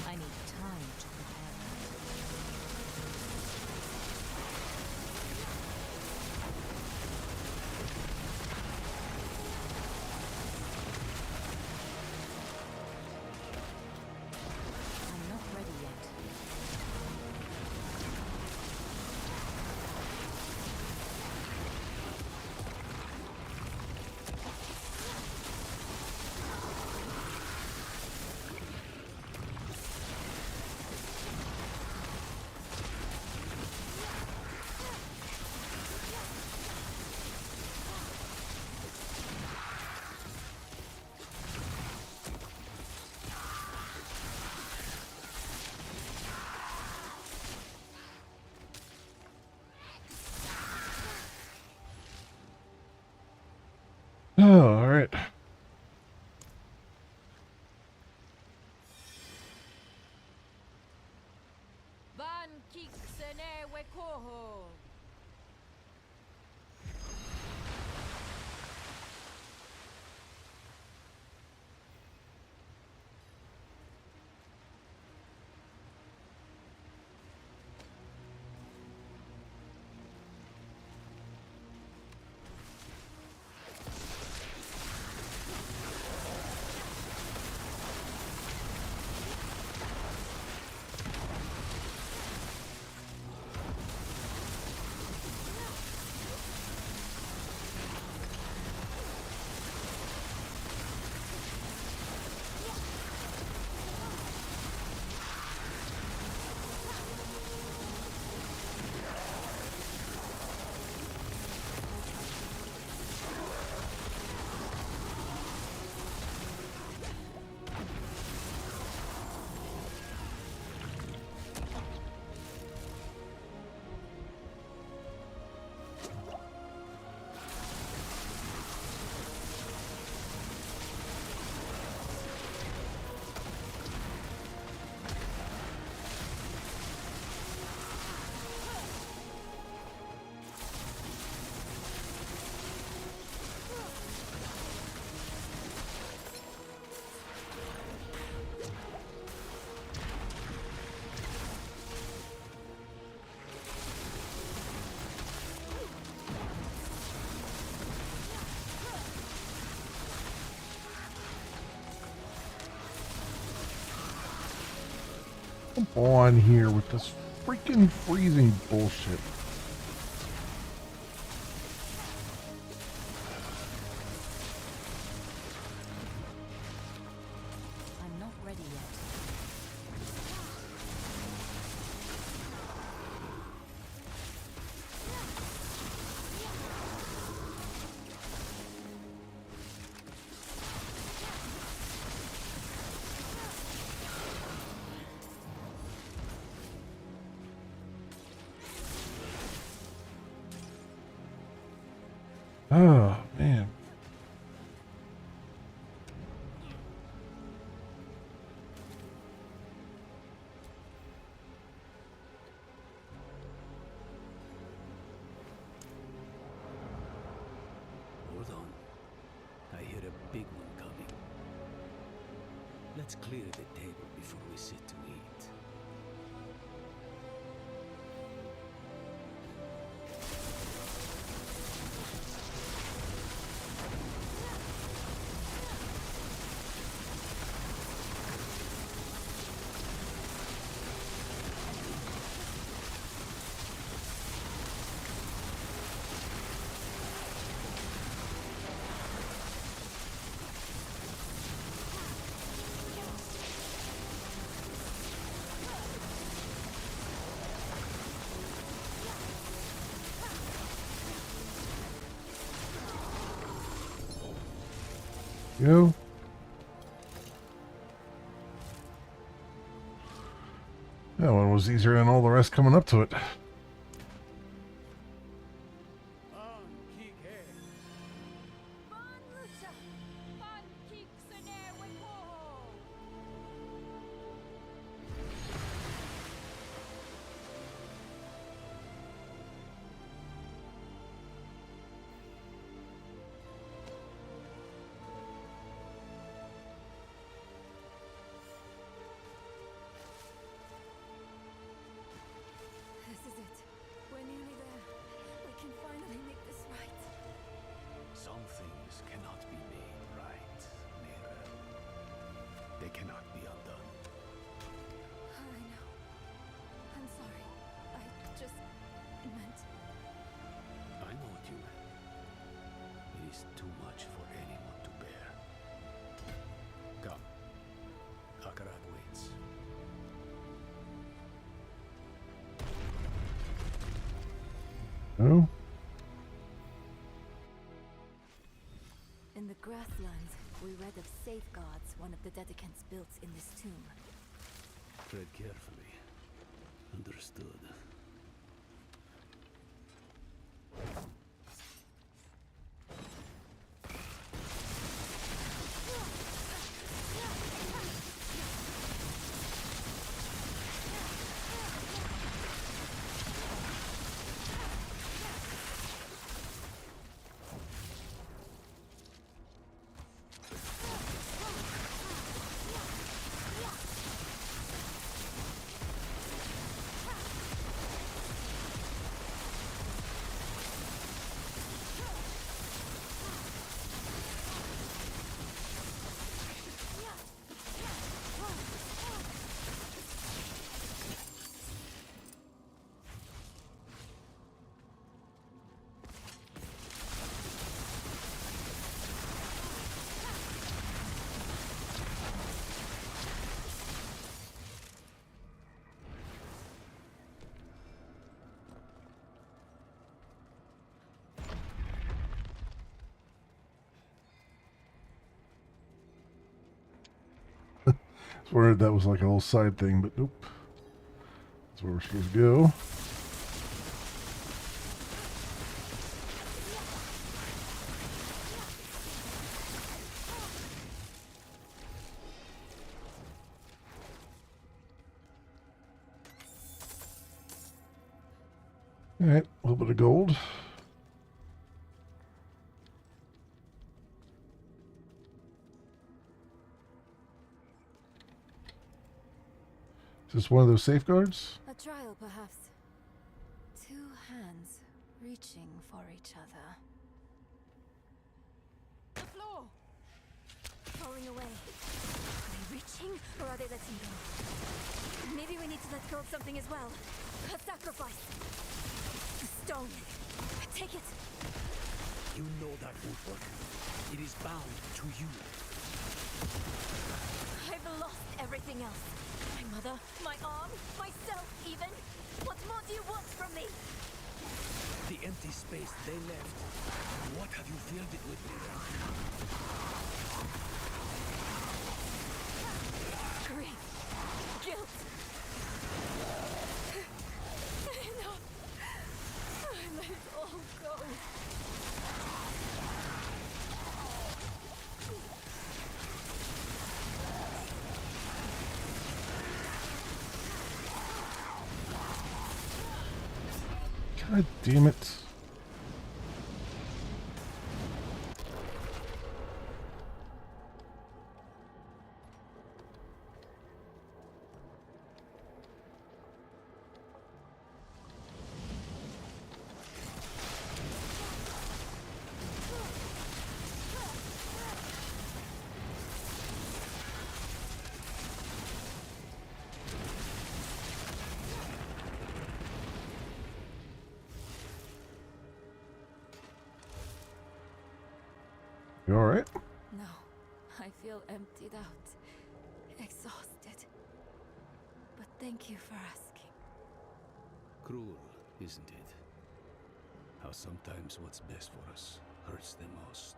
I need time to prepare that. I'm not ready yet. Oh, alright. Van Kiksene Wekoho. Come on here with this freaking freezing bullshit. I'm not ready yet. Oh, man. Hold on. I hear a big one coming. Let's clear the table before we sit to eat. Go. That one was easier than all the rest coming up to it. This is it. We're nearly there. We can finally make this right. Some things cannot be made right, Mira. They cannot be undone. I know. I'm sorry. I just meant... I know what you meant. It is too much for anyone to bear. Come. Akarat waits. Oh. In the grasslands, we read of safeguards one of the dedicants built in this tomb. Tread carefully. Understood. I was worried that was like a little side thing, but nope. That's where we're supposed to go. Alright, a little bit of gold. Is this one of those safeguards? A trial, perhaps. Two hands reaching for each other. The floor! Falling away. They reaching, or are they letting go? Maybe we need to let go of something as well. A sacrifice. The stone. Take it. You know that won't work. It is bound to you. I've lost everything else. My mother, my arm, myself even. What more do you want from me? The empty space they left. What have you filled it with? Grief. Guilt. Enough. I let it all go. God damn it. You alright? No, I feel emptied out, exhausted. But thank you for asking. Cruel, isn't it? How sometimes what's best for us hurts the most.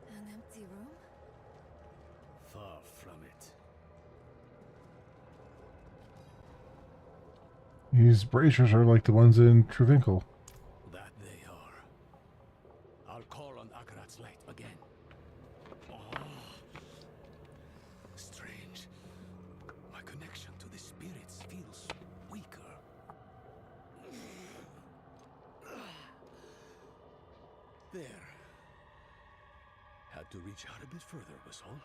An empty room? Far from it. These braziers are like the ones in Travinkel. That they are. I'll call on Akarat's light again. Oh, strange. My connection to the spirits feels weaker. There. Had to reach out a bit further, was all.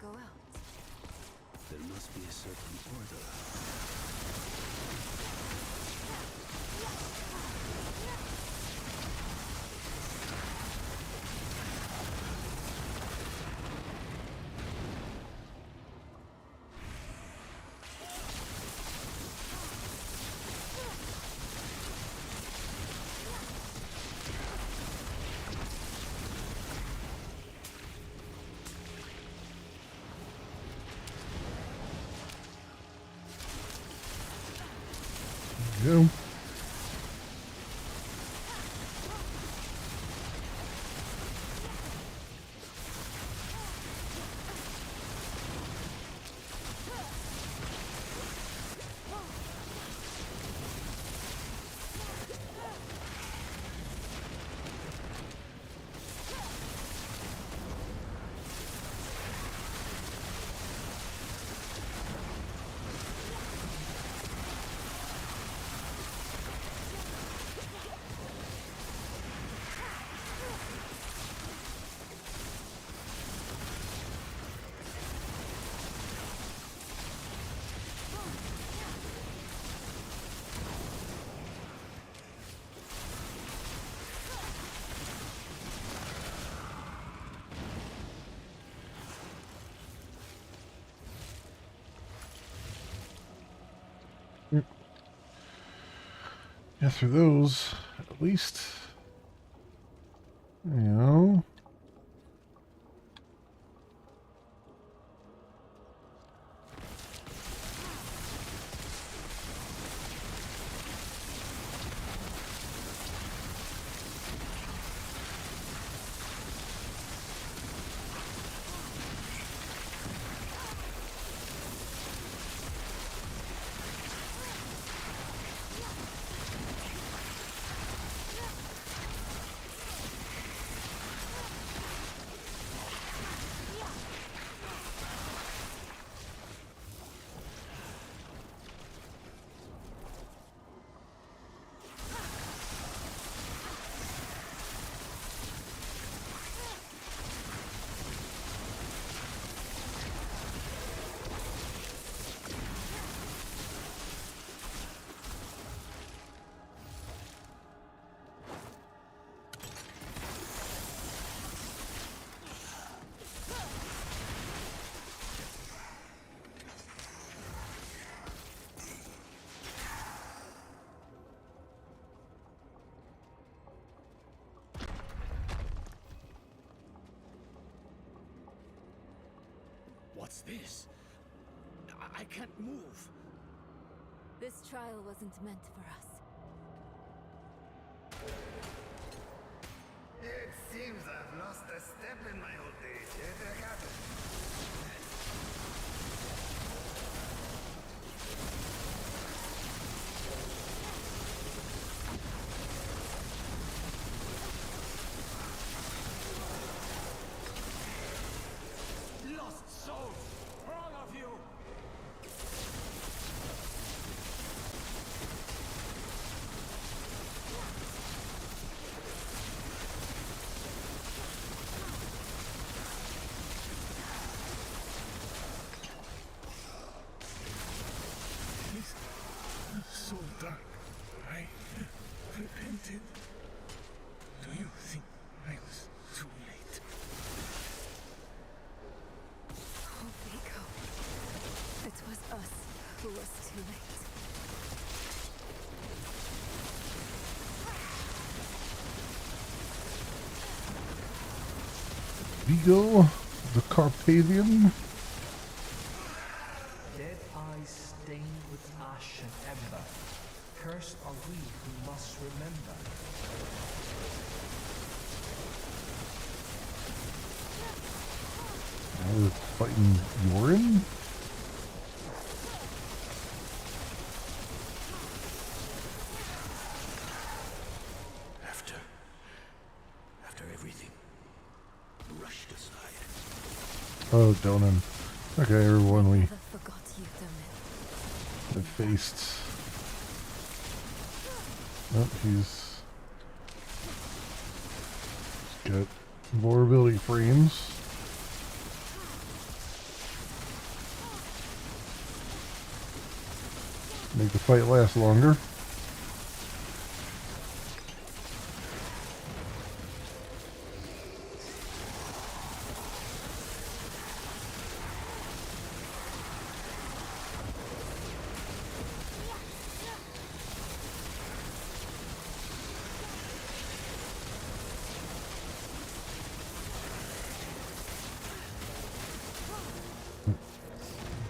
go out. There must be a certain order. Go. Yeah, through those, at least, you know. What's this? I can't move. This trial wasn't meant for us. It seems I've lost a step in my old days. Lost souls! All of you! So dark. I repented. Do you think I was too late? Oh, Vico. It was us who was too late. Vigo, the Carpathian. Dead eyes stained with ash and ember. Cursed are we who must remember. Now we're fighting Yorin. After everything, rushed aside. Oh, Donan. Okay, everyone, we Never forgot you, Donan. have faced. Oh, he's got vulnerability frames. Make the fight last longer.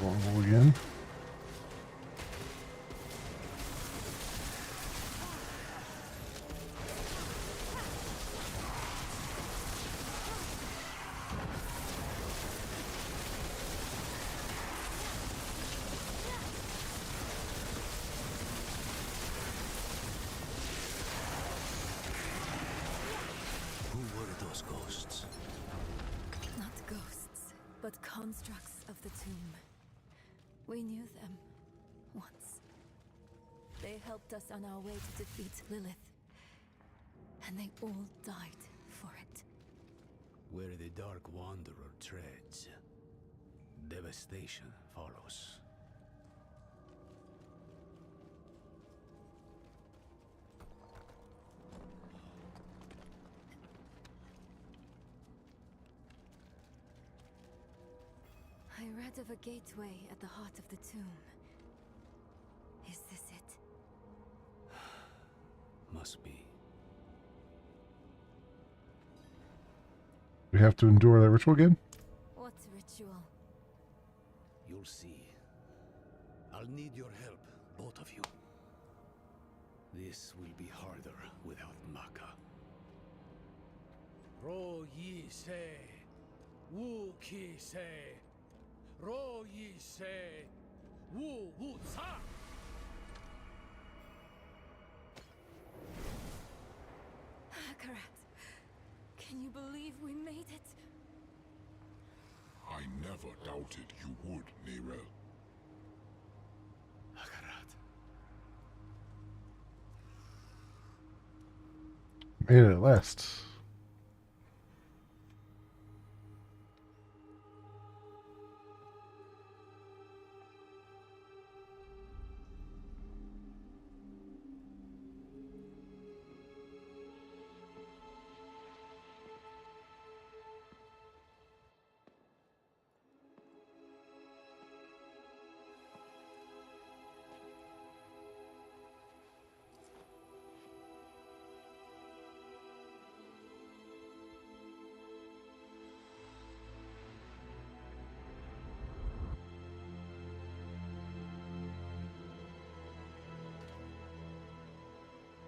Longbow again. Who were those ghosts? Not ghosts, but constructs of the tomb. We knew them once. They helped us on our way to defeat Lilith. And they all died for it. Where the Dark Wanderer treads, devastation follows. I read of a gateway at the heart of the tomb. Is this it? Must be. We have to endure that ritual again? What ritual? You'll see. I'll need your help, both of you. This will be harder without Maka. Ro yi se, wu ki se, ro yi se, wu wu sa. Akarat, can you believe we made it? I never doubted you would, Nirel. Akarat. Made it at last.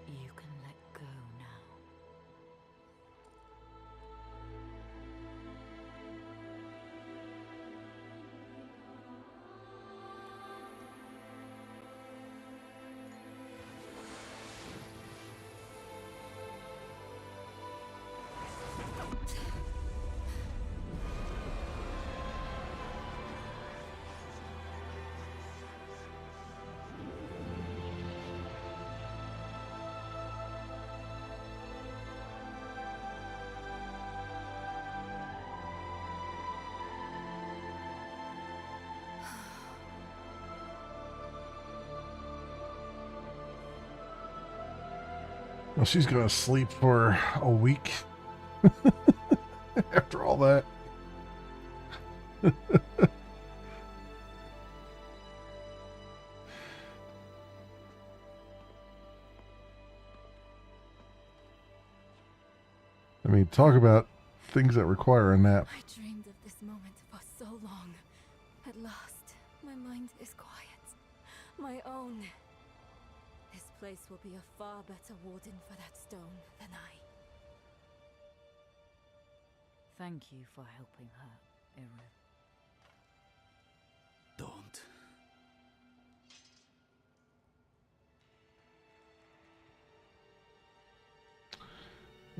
You can let go now. Well, she's gonna sleep for a week after all that. I mean, talk about things that require a nap. I dreamed of this moment for so long. At last, my mind is quiet. My own. This place will be a far better warden for that stone than I. Thank you for helping her, Eru. Don't.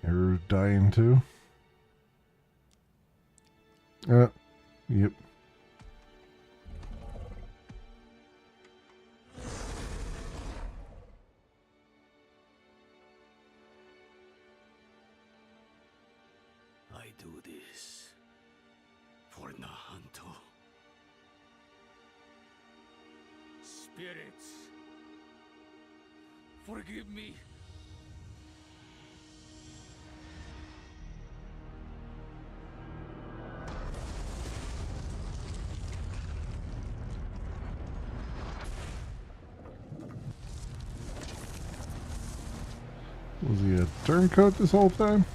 You're dying too. Yep. I do this for Nahanto. Spirits, Forgive me. Was he a turncoat this whole time?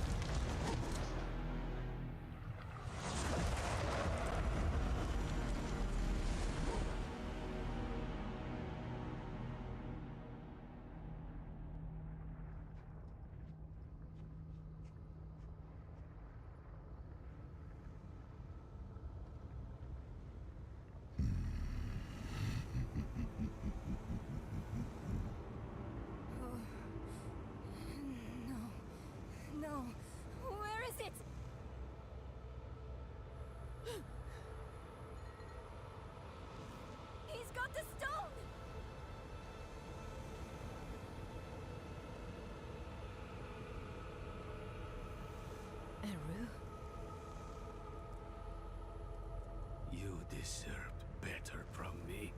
No. Where is it? He's got the stone! Eru? You deserved better from me.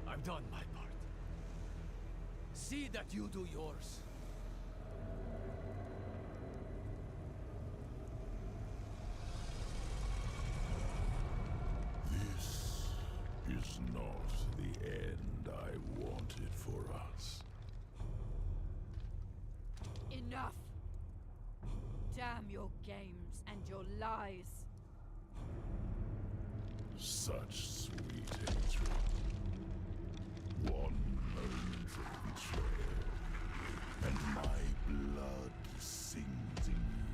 I've done my part. See that you do yours. This is not the end I wanted for us. Enough! Damn your games and your lies. Such sweet hatred. One moment of betrayal, and my blood sings in you.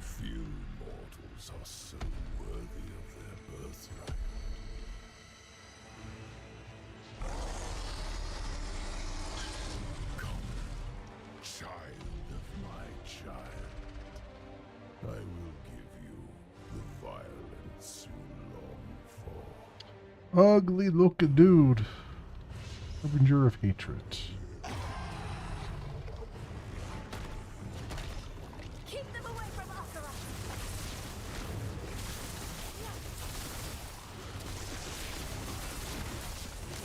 Few mortals are so worthy of their birthright. Come, child of my child. I will give you the violence you long for. Ugly looking dude. Harbinger of hatred. Keep them away from Akara!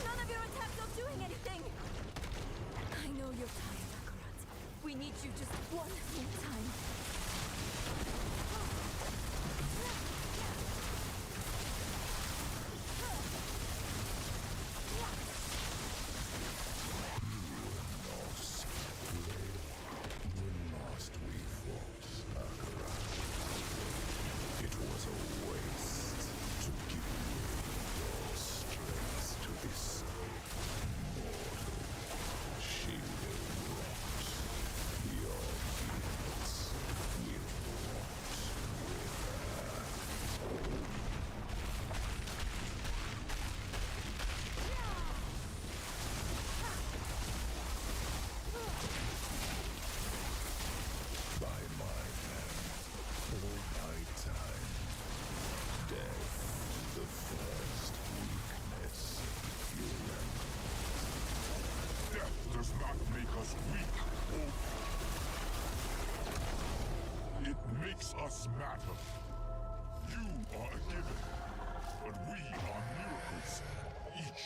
None of your attacks are doing anything! I know you're tired, Akarat. We need you just one more time. It was a waste to give your strength to this mortal. She will rot. Your guilt will rot with her. By my hand, for my time, death, the first weakness in humanity. Death does not make us weak, It makes us matter. You are a given, but we are miracles, each.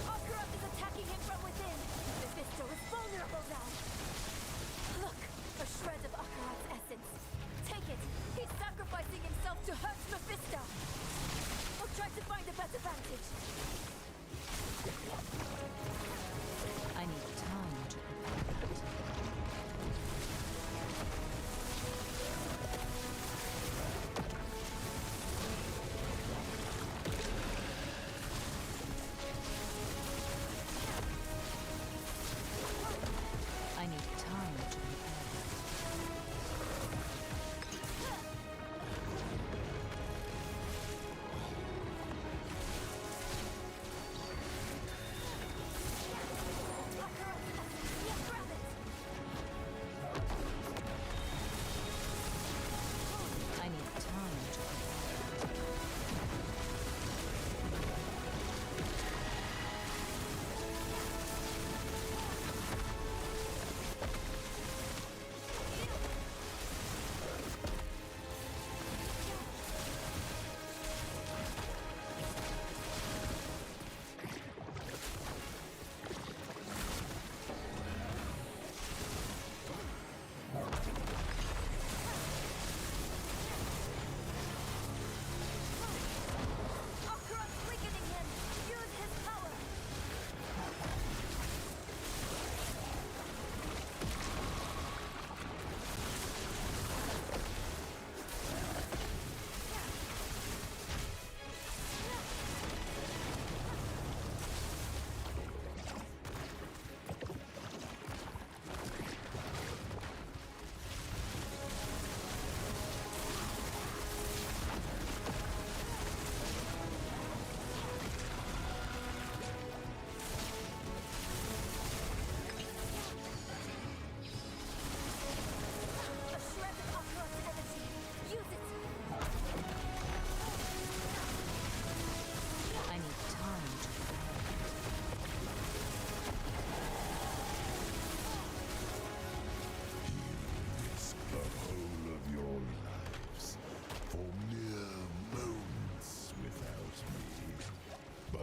Akarat is attacking him from within! Mephisto is vulnerable now! Look! A shred of Akarat's essence. Take it! He's sacrificing himself to hurt Mephisto! We'll try to find a better vantage. I need time to prepare that. I need time to prepare that.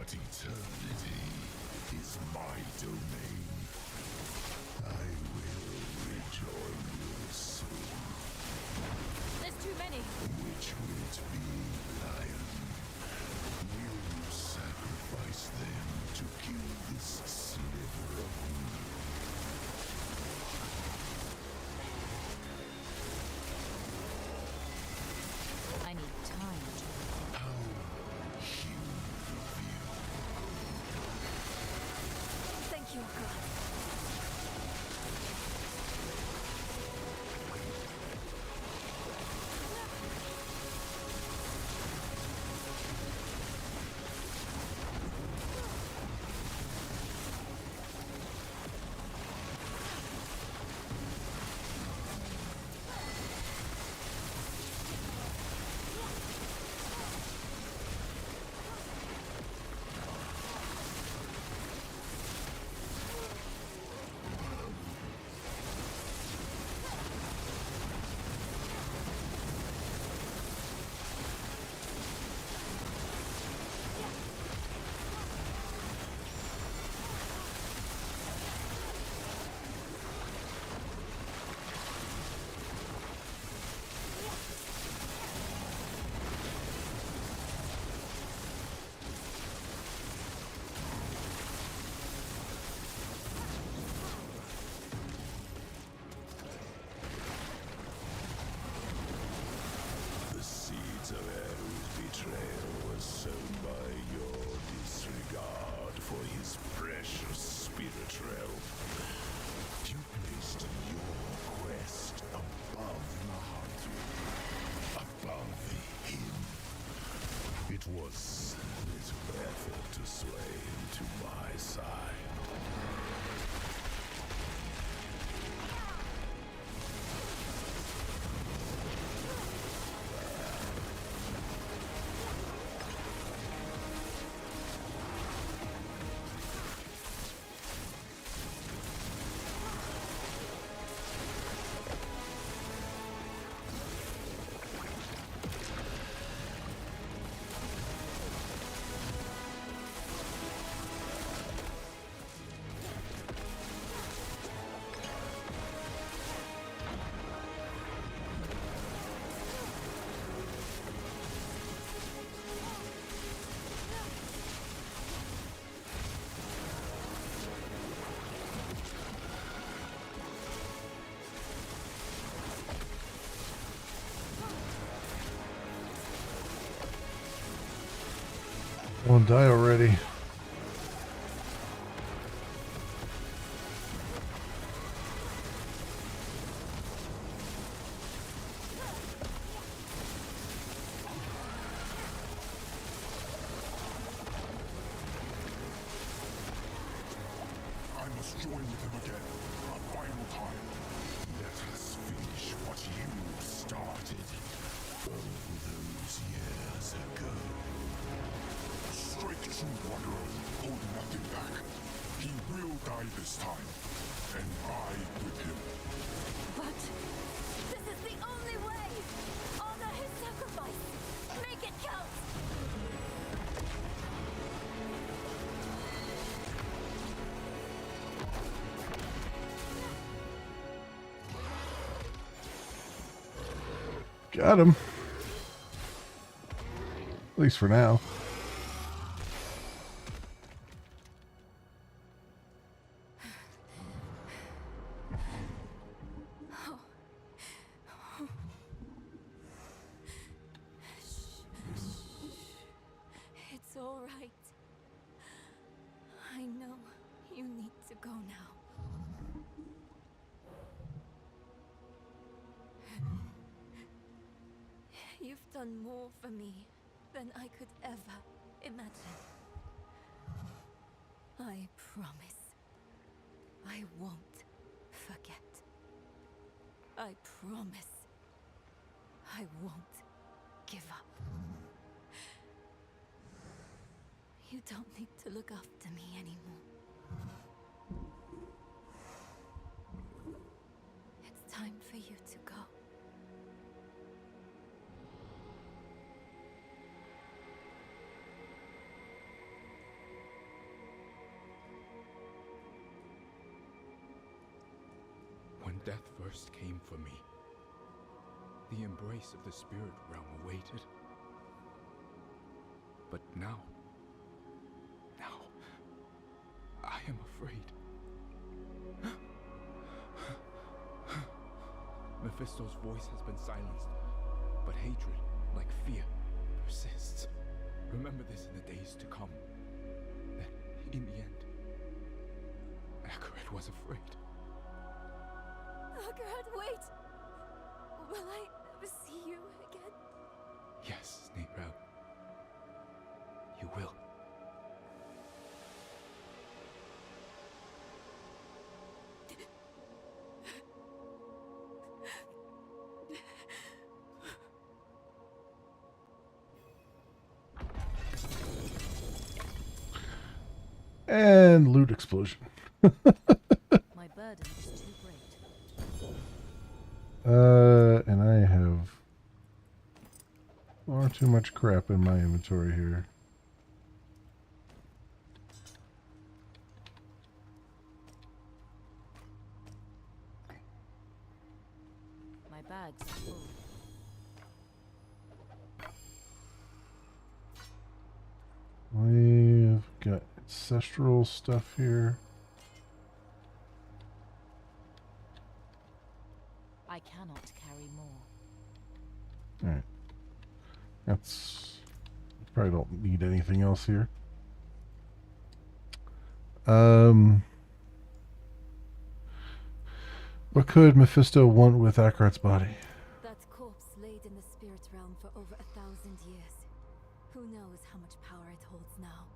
But eternity is my domain. I will rejoin you soon. There's too many. Which will it be, Lion? Will you sacrifice them to kill this sliver of me? I need time to... How human of you. Thank you, God. The seeds of Eru's betrayal were sown by your disregard for his precious spirit realm. You placed your quest above Nahantu, above him. It was little effort to sway him to my side. Won't die already. I must join with him again, a final time. Let us finish what you started all those years ago. Strike true wanderer, hold nothing back. He will die this time, and I with him. But this is the only way! Honor his sacrifice! Make it count! Got him. At least for now. It's all right. I know you need to go now. You've done more for me than I could ever imagine. I promise I won't forget. I promise I won't give up. You don't need to look after me anymore. It's time for you to go. Death first came for me. The embrace of the spirit realm awaited. But now, I am afraid. Mephisto's voice has been silenced, but hatred, like fear, persists. Remember this in the days to come. That, in the end, Akarat was afraid. Akarat, wait! Will I ever see you again? Yes, Neyrel. You will. And loot explosion. My burden is too great. And I have far too much crap in my inventory here. My bags are full. We've got ancestral stuff here. I cannot carry more. Alright. That's... Probably don't need anything else here. What could Mephisto want with Akarat's body? That corpse laid in the spirit realm for over 1,000 years. Who knows how much power it holds now?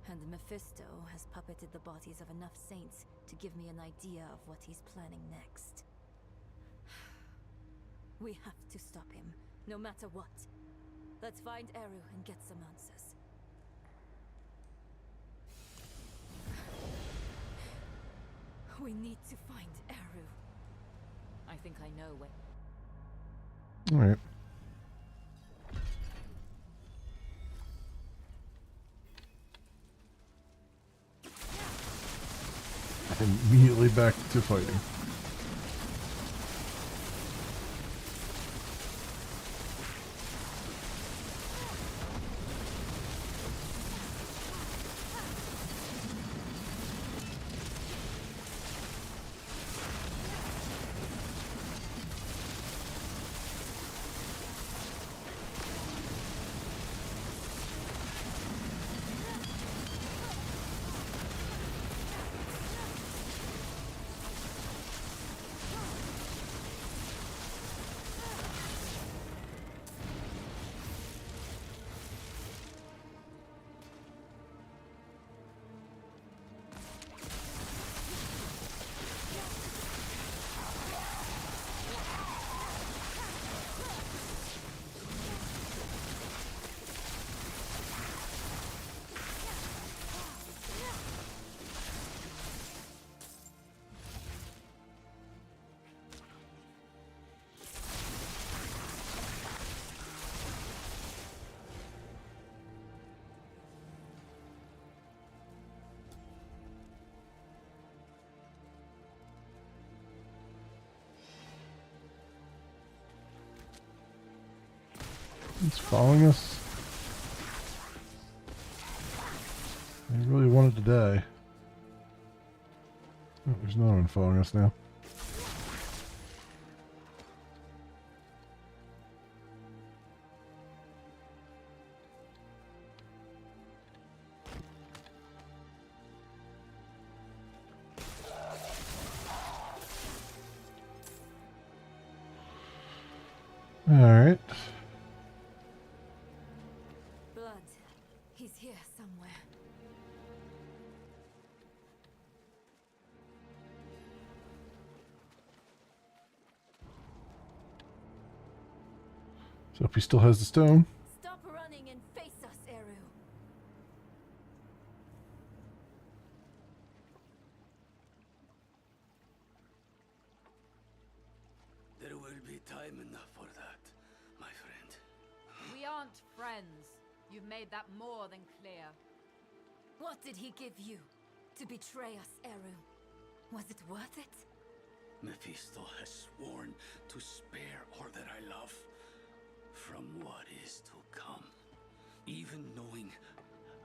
And Mephisto has puppeted the bodies of enough saints to give me an idea of what he's planning next. We have to stop him, no matter what. Let's find Eru and get some answers. We need to find Eru. I think I know where. Alright. Immediately back to fighting. It's following us. I really wanted to die. Oh, there's no one following us now. All right. Blood. He's here somewhere. So if he still has the stone. Stop running and face us, Eru. There will be time enough for that, my friend. We aren't friends. You've made that more than clear. What did he give you to betray us, Eru? Was it worth it? Mephisto has sworn to spare all that I love from what is to come. Even knowing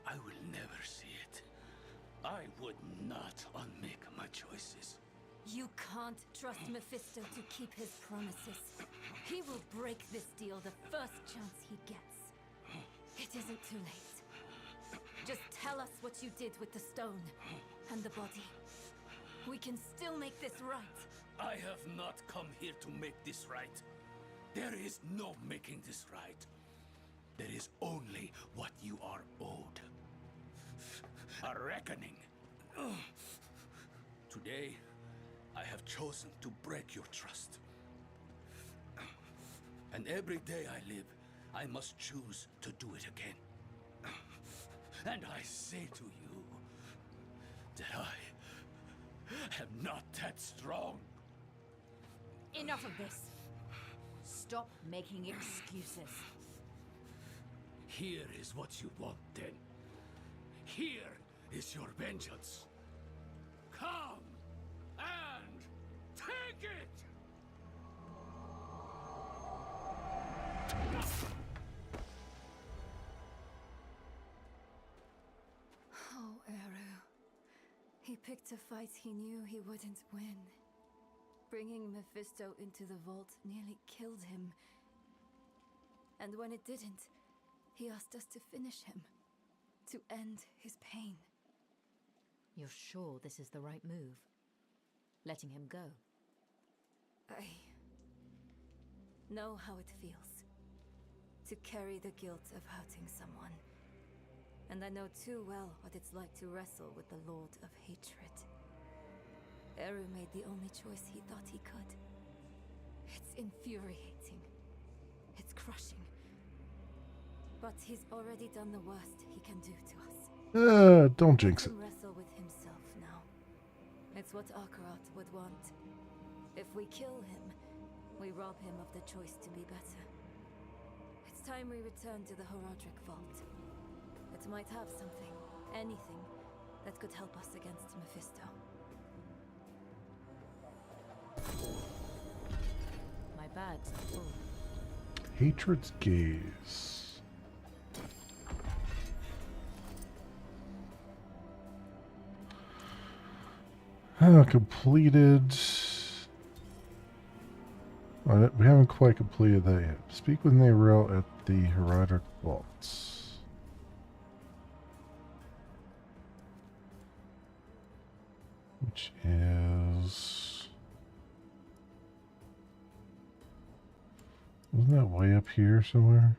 I will never see it, I would not unmake my choices. You can't trust Mephisto to keep his promises. He will break this deal the first chance he gets. It isn't too late. Just tell us what you did with the stone and the body. We can still make this right. I have not come here to make this right. There is no making this right. There is only what you are owed. A reckoning. Today, I have chosen to break your trust. And every day I live, I must choose to do it again. And I say to you that I am not that strong. Enough of this. Stop making excuses. Here is what you want, then. Here is your vengeance. Come and take it! Oh, Eru. He picked a fight he knew he wouldn't win. Bringing Mephisto into the vault nearly killed him. And when it didn't, he asked us to finish him. To end his pain. You're sure this is the right move? Letting him go? I know how it feels. To carry the guilt of hurting someone. And I know too well what it's like to wrestle with the Lord of Hatred. Eru made the only choice he thought he could. It's infuriating. It's crushing. But he's already done the worst he can do to us. Don't jinx it. Let him wrestle with himself now. It's what Akarat would want. If we kill him, we rob him of the choice to be better. It's time we return to the Horadric Vault. It might have something, anything, that could help us against Mephisto. My bags are full. Hatred's Gaze. Completed. Alright, we haven't quite completed that yet. Speak with Nerel at the Herodic Vaults. Which is... Isn't that way up here somewhere?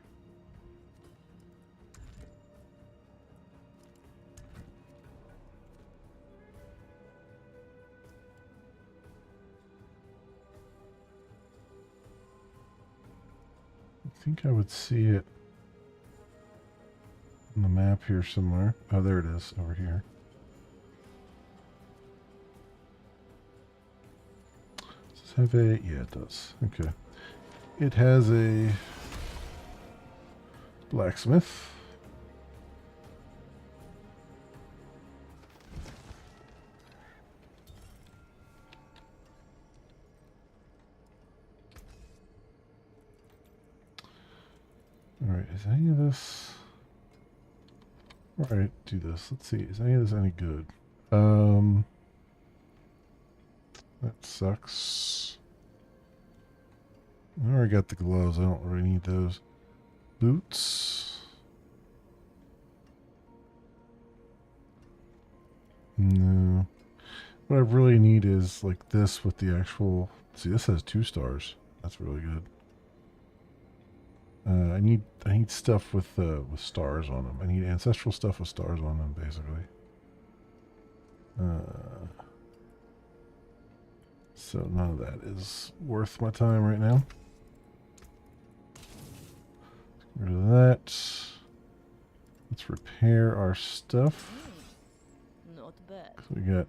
I think I would see it on the map here somewhere. Oh, there it is, over here. Does this have a... Yeah, it does. Okay. It has a blacksmith. Alright, is any of this... Alright, do this. Let's see, is any of this any good? That sucks. I already got the gloves, I don't really need those. Boots. No. What I really need is like this with the actual... See, this has 2 stars. That's really good. I need stuff with stars on them. I need ancestral stuff with stars on them, basically. So none of that is worth my time right now. Get rid of that. Let's repair our stuff. Not bad. So we got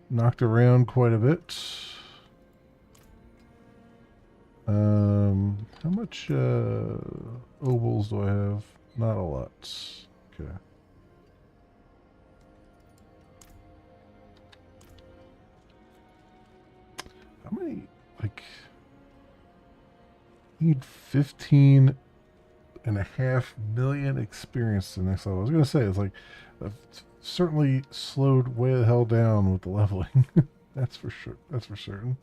knocked around quite a bit. How much obols do I have? Not a lot. Okay. how many, like, you need 15.5 million experience to the next level. I was going to say, it's like, I've certainly slowed way the hell down with the leveling. That's for sure. That's for certain.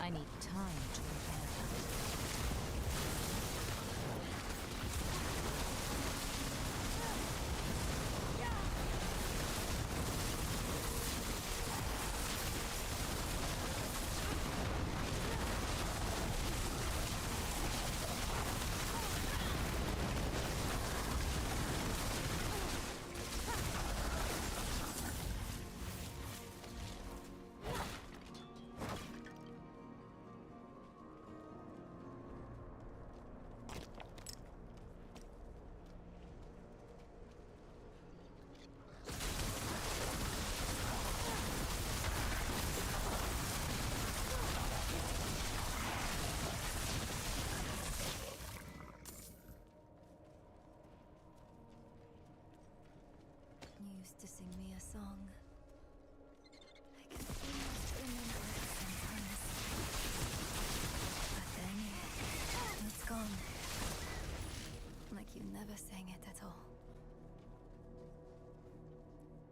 I need time to repair that. You used to sing me a song. I can almost remember it sometimes. But then, it's gone. Like you never sang it at all.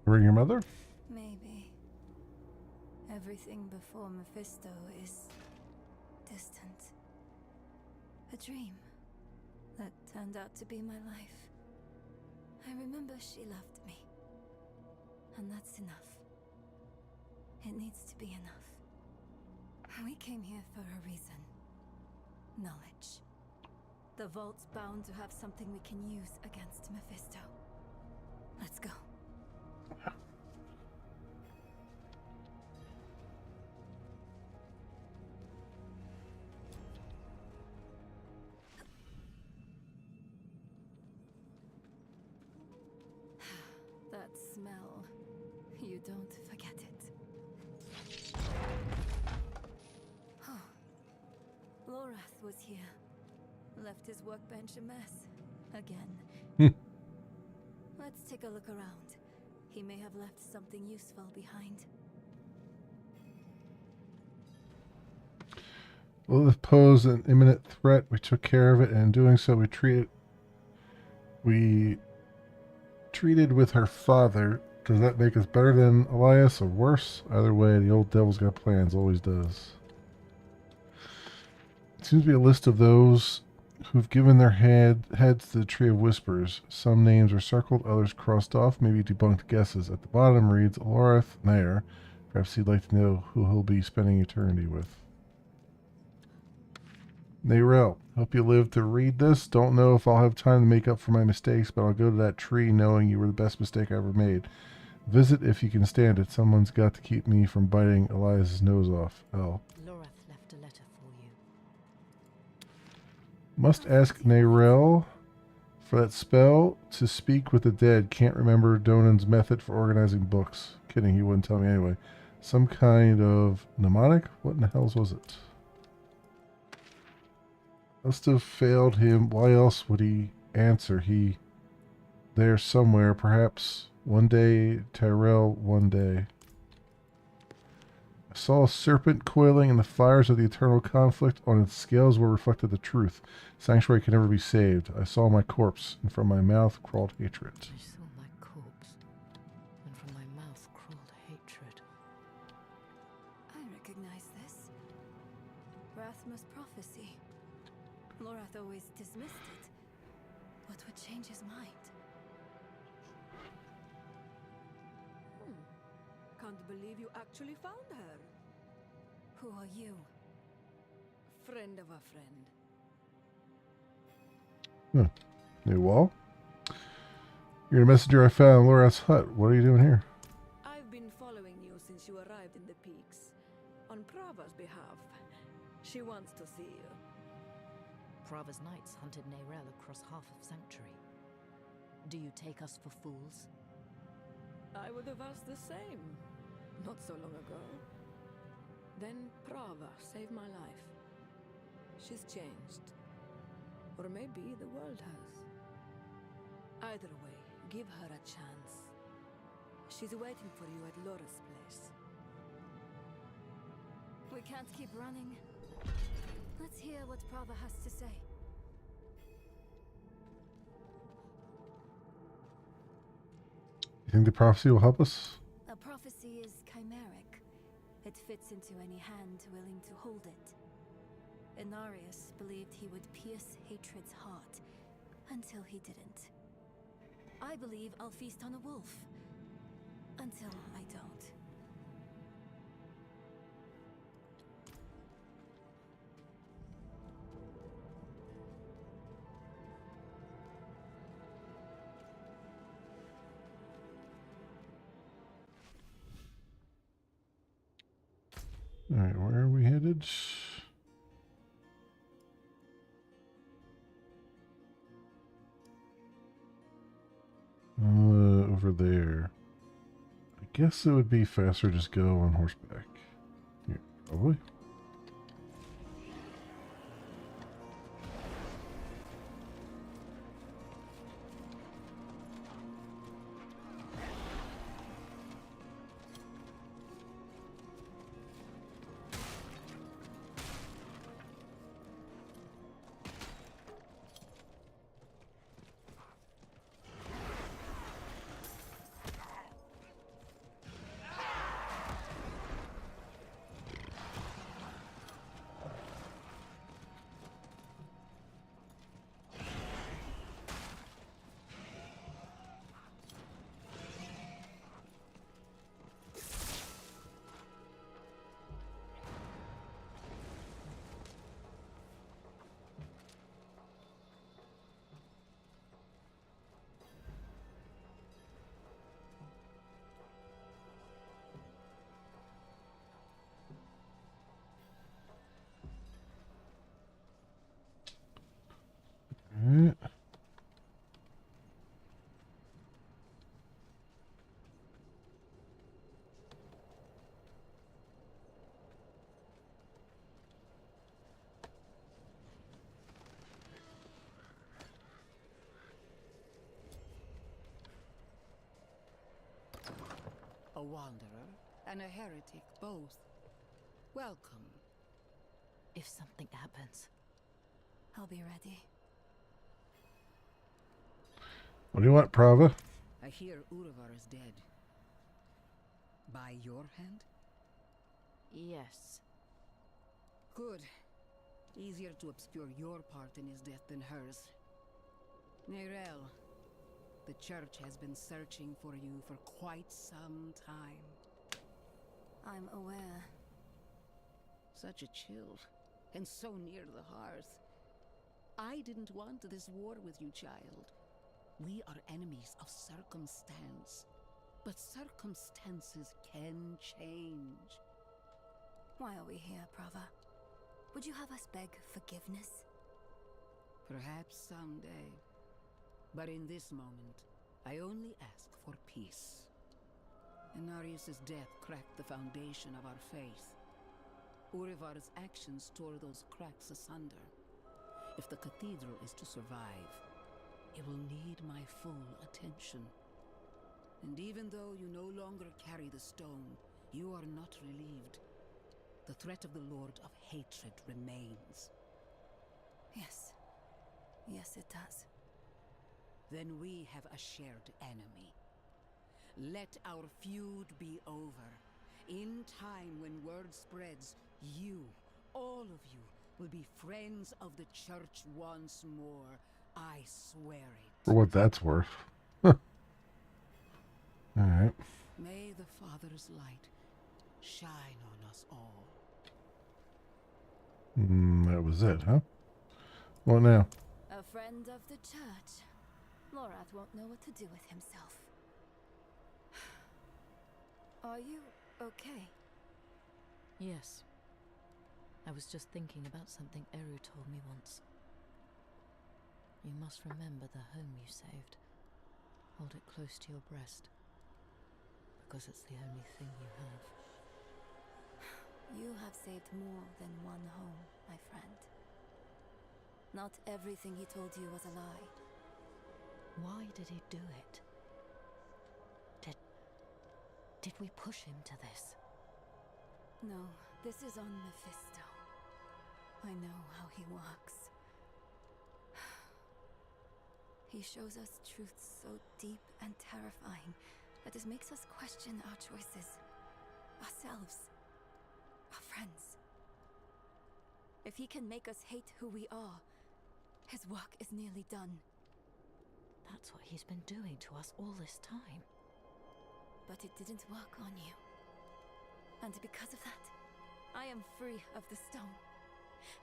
Ring your mother? Maybe. Everything before Mephisto is distant. A dream that turned out to be my life. I remember she loved me. And that's enough. It needs to be enough. We came here for a reason. Knowledge. The vault's bound to have something we can use against Mephisto. Let's go. That smell. You don't forget it. Oh. Lorath was here. Left his workbench a mess. Again. Let's take a look around. He may have left something useful behind. Lilith posed an imminent threat. We took care of it, and in doing so, we treated with her father. Does that make us better than Elias or worse? Either way, the old devil's got plans, always does. It seems to be a list of those who've given their heads to the Tree of Whispers. Some names are circled, others crossed off, maybe debunked guesses. At the bottom reads Alorath Nair. Perhaps he'd like to know who he'll be spending eternity with. Nayrel, hope you live to read this. Don't know if I'll have time to make up for my mistakes, but I'll go to that tree knowing you were the best mistake I ever made. Visit if you can stand it. Someone's got to keep me from biting Elias's nose off. L. Lorath left a letter for you. Must ask Nayrel for that spell to speak with the dead. Can't remember Donan's method for organizing books. Kidding, he wouldn't tell me anyway. Some kind of mnemonic? What in the hell was it? Must have failed him. Why else would he answer. He there somewhere, perhaps one day, Tyrell, one day. I saw a serpent coiling in the fires of the eternal conflict. On its scales were reflected the truth. Sanctuary can never be saved. I saw my corpse, and from my mouth crawled hatred. I saw my corpse, and from my mouth crawled hatred. I recognize this. Rathma's prophecy. Lorath always dismissed it. What would change his mind? Can't believe you actually found her. Who are you? Friend of a friend. New wall? You're a messenger I found in Lorath's hut. What are you doing here? I've been following you since you arrived in the peaks. On Prava's behalf. She wants to see you. Prava's knights hunted Neyrel across half of Sanctuary. Do you take us for fools? I would have asked the same, not so long ago. Then Prava saved my life. She's changed. Or maybe the world has. Either way, give her a chance. She's waiting for you at Laura's place. We can't keep running. Let's hear what Prava has to say. You think the prophecy will help us? A prophecy is chimeric. It fits into any hand willing to hold it. Inarius believed he would pierce hatred's heart, until he didn't. I believe I'll feast on a wolf, until I don't. Alright, where are we headed? Over there. I guess it would be faster to just go on horseback. Yeah, probably. Alright. A wanderer and a heretic both. Welcome. If something happens, I'll be ready. What do you want, Prava? I hear Urivar is dead. By your hand? yes. Good. Easier to obscure your part in his death than hers. Neyrel, the church has been searching for you for quite some time. I'm aware. Such a chill, and so near the hearth. I didn't want this war with you, child. We are enemies of circumstance. But circumstances can change. Why are we here, Prava? Would you have us beg forgiveness? Perhaps someday. But in this moment, I only ask for peace. Inarius' death cracked the foundation of our faith. Urivar's actions tore those cracks asunder. If the cathedral is to survive, it will need my full attention. And even though you no longer carry the stone, you are not relieved. The threat of the Lord of Hatred remains. Yes. Yes, it does. Then we have a shared enemy. Let our feud be over. In time, when word spreads, you, all of you, will be friends of the Church once more. I swear it. For what that's worth. All right. May the Father's light shine on us all. That was it, huh? What now? A friend of the Church. Lorath won't know what to do with himself. Are you okay? Yes. I was just thinking about something Eru told me once. You must remember the home you saved. Hold it close to your breast. Because it's the only thing you have. You have saved more than one home, my friend. Not everything he told you was a lie. Why did he do it? Did we push him to this? No, this is on Mephisto. I know how he works. He shows us truths so deep and terrifying that it makes us question our choices, ourselves, our friends. If he can make us hate who we are, his work is nearly done. That's what he's been doing to us all this time. But it didn't work on you. And because of that, I am free of the stone.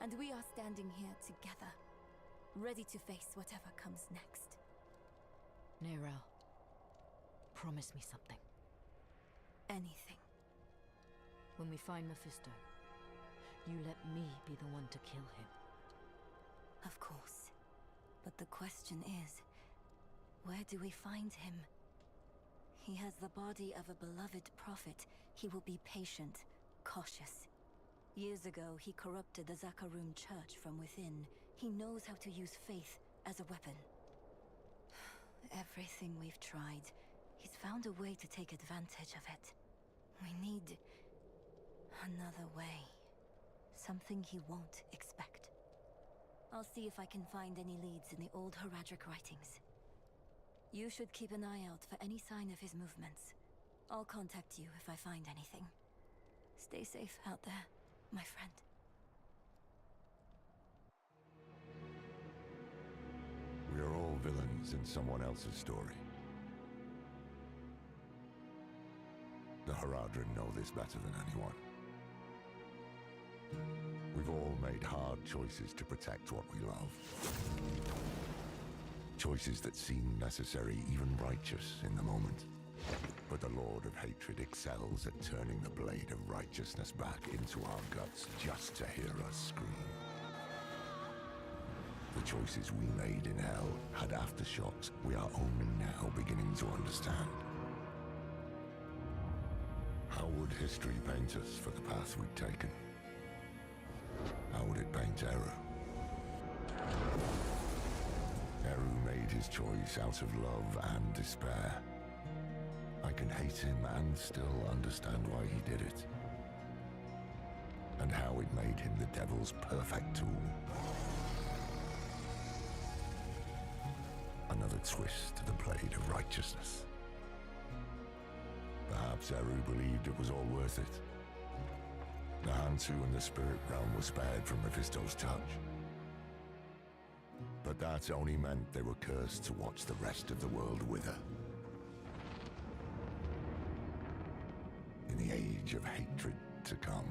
And we are standing here together, ready to face whatever comes next. Neral, promise me something. Anything. When we find Mephisto, you let me be the one to kill him. Of course. But the question is, where do we find him? He has the body of a beloved prophet. He will be patient, cautious. Years ago, he corrupted the Zakarum church from within. He knows how to use faith as a weapon. Everything we've tried, he's found a way to take advantage of it. We need another way. Something he won't expect. I'll see if I can find any leads in the old Haradric writings. You should keep an eye out for any sign of his movements. I'll contact you if I find anything. Stay safe out there, my friend. We are all villains in someone else's story. The Haradrim know this better than anyone. We've all made hard choices to protect what we love. Choices that seem necessary, even righteous in the moment. But the Lord of Hatred excels at turning the blade of righteousness back into our guts just to hear us scream. The choices we made in hell had aftershocks we are only now beginning to understand. How would history paint us for the path we'd taken? How would it paint Eru? Eru made his choice out of love and despair. I can hate him and still understand why he did it. And how it made him the devil's perfect tool. Another twist to the blade of righteousness. Perhaps Eru believed it was all worth it. The Hantu and the spirit realm were spared from Mephisto's touch. But that only meant they were cursed to watch the rest of the world wither. In the age of hatred to come.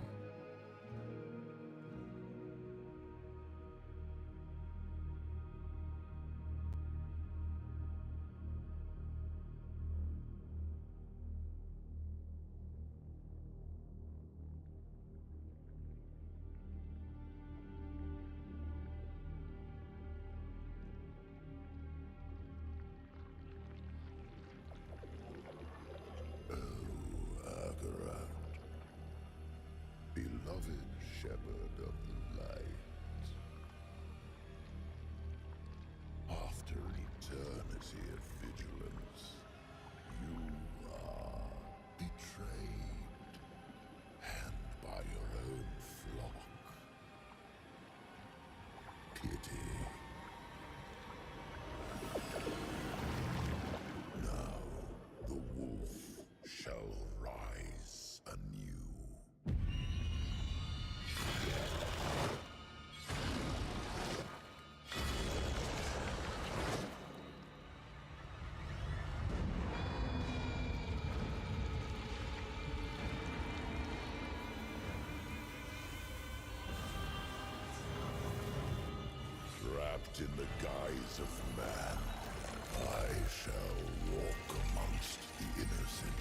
Beloved shepherd of the light, after cloaked in the guise of man, I shall walk amongst the innocent.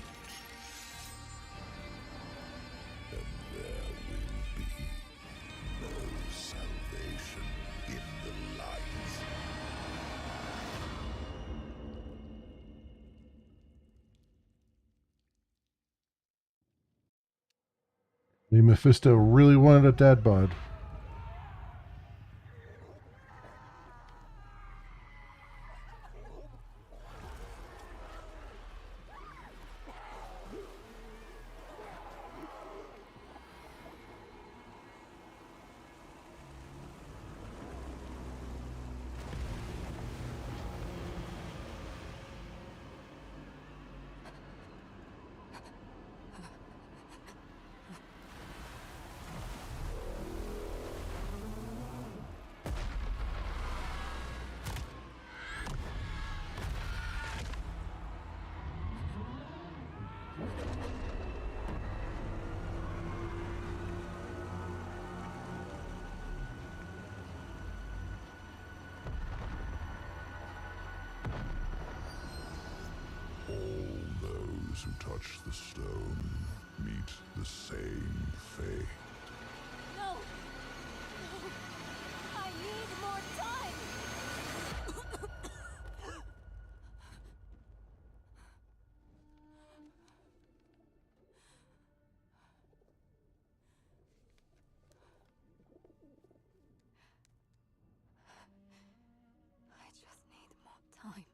And there will be no salvation in the light. The Mephisto really wanted a dad bod. Those who touch the stone meet the same fate. No! No! I need more time! I just need more time.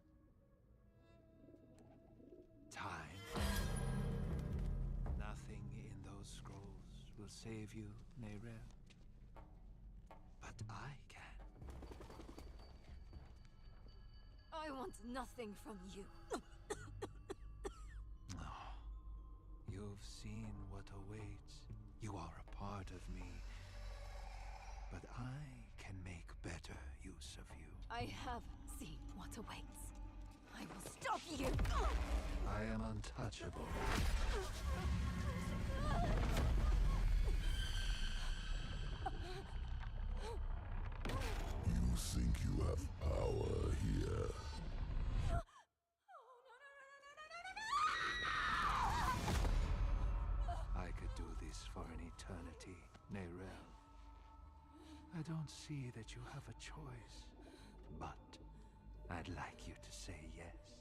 Time? Nothing in those scrolls will save you, Neyrel. But I can. I want nothing from you. Oh, you've seen what awaits. You are a part of me. But I can make better use of you. I have seen what awaits. I will stop you! I am untouchable. You think you have power here? I could do this for an eternity, Neyrel. I don't see that you have a choice, but I'd like you to say yes.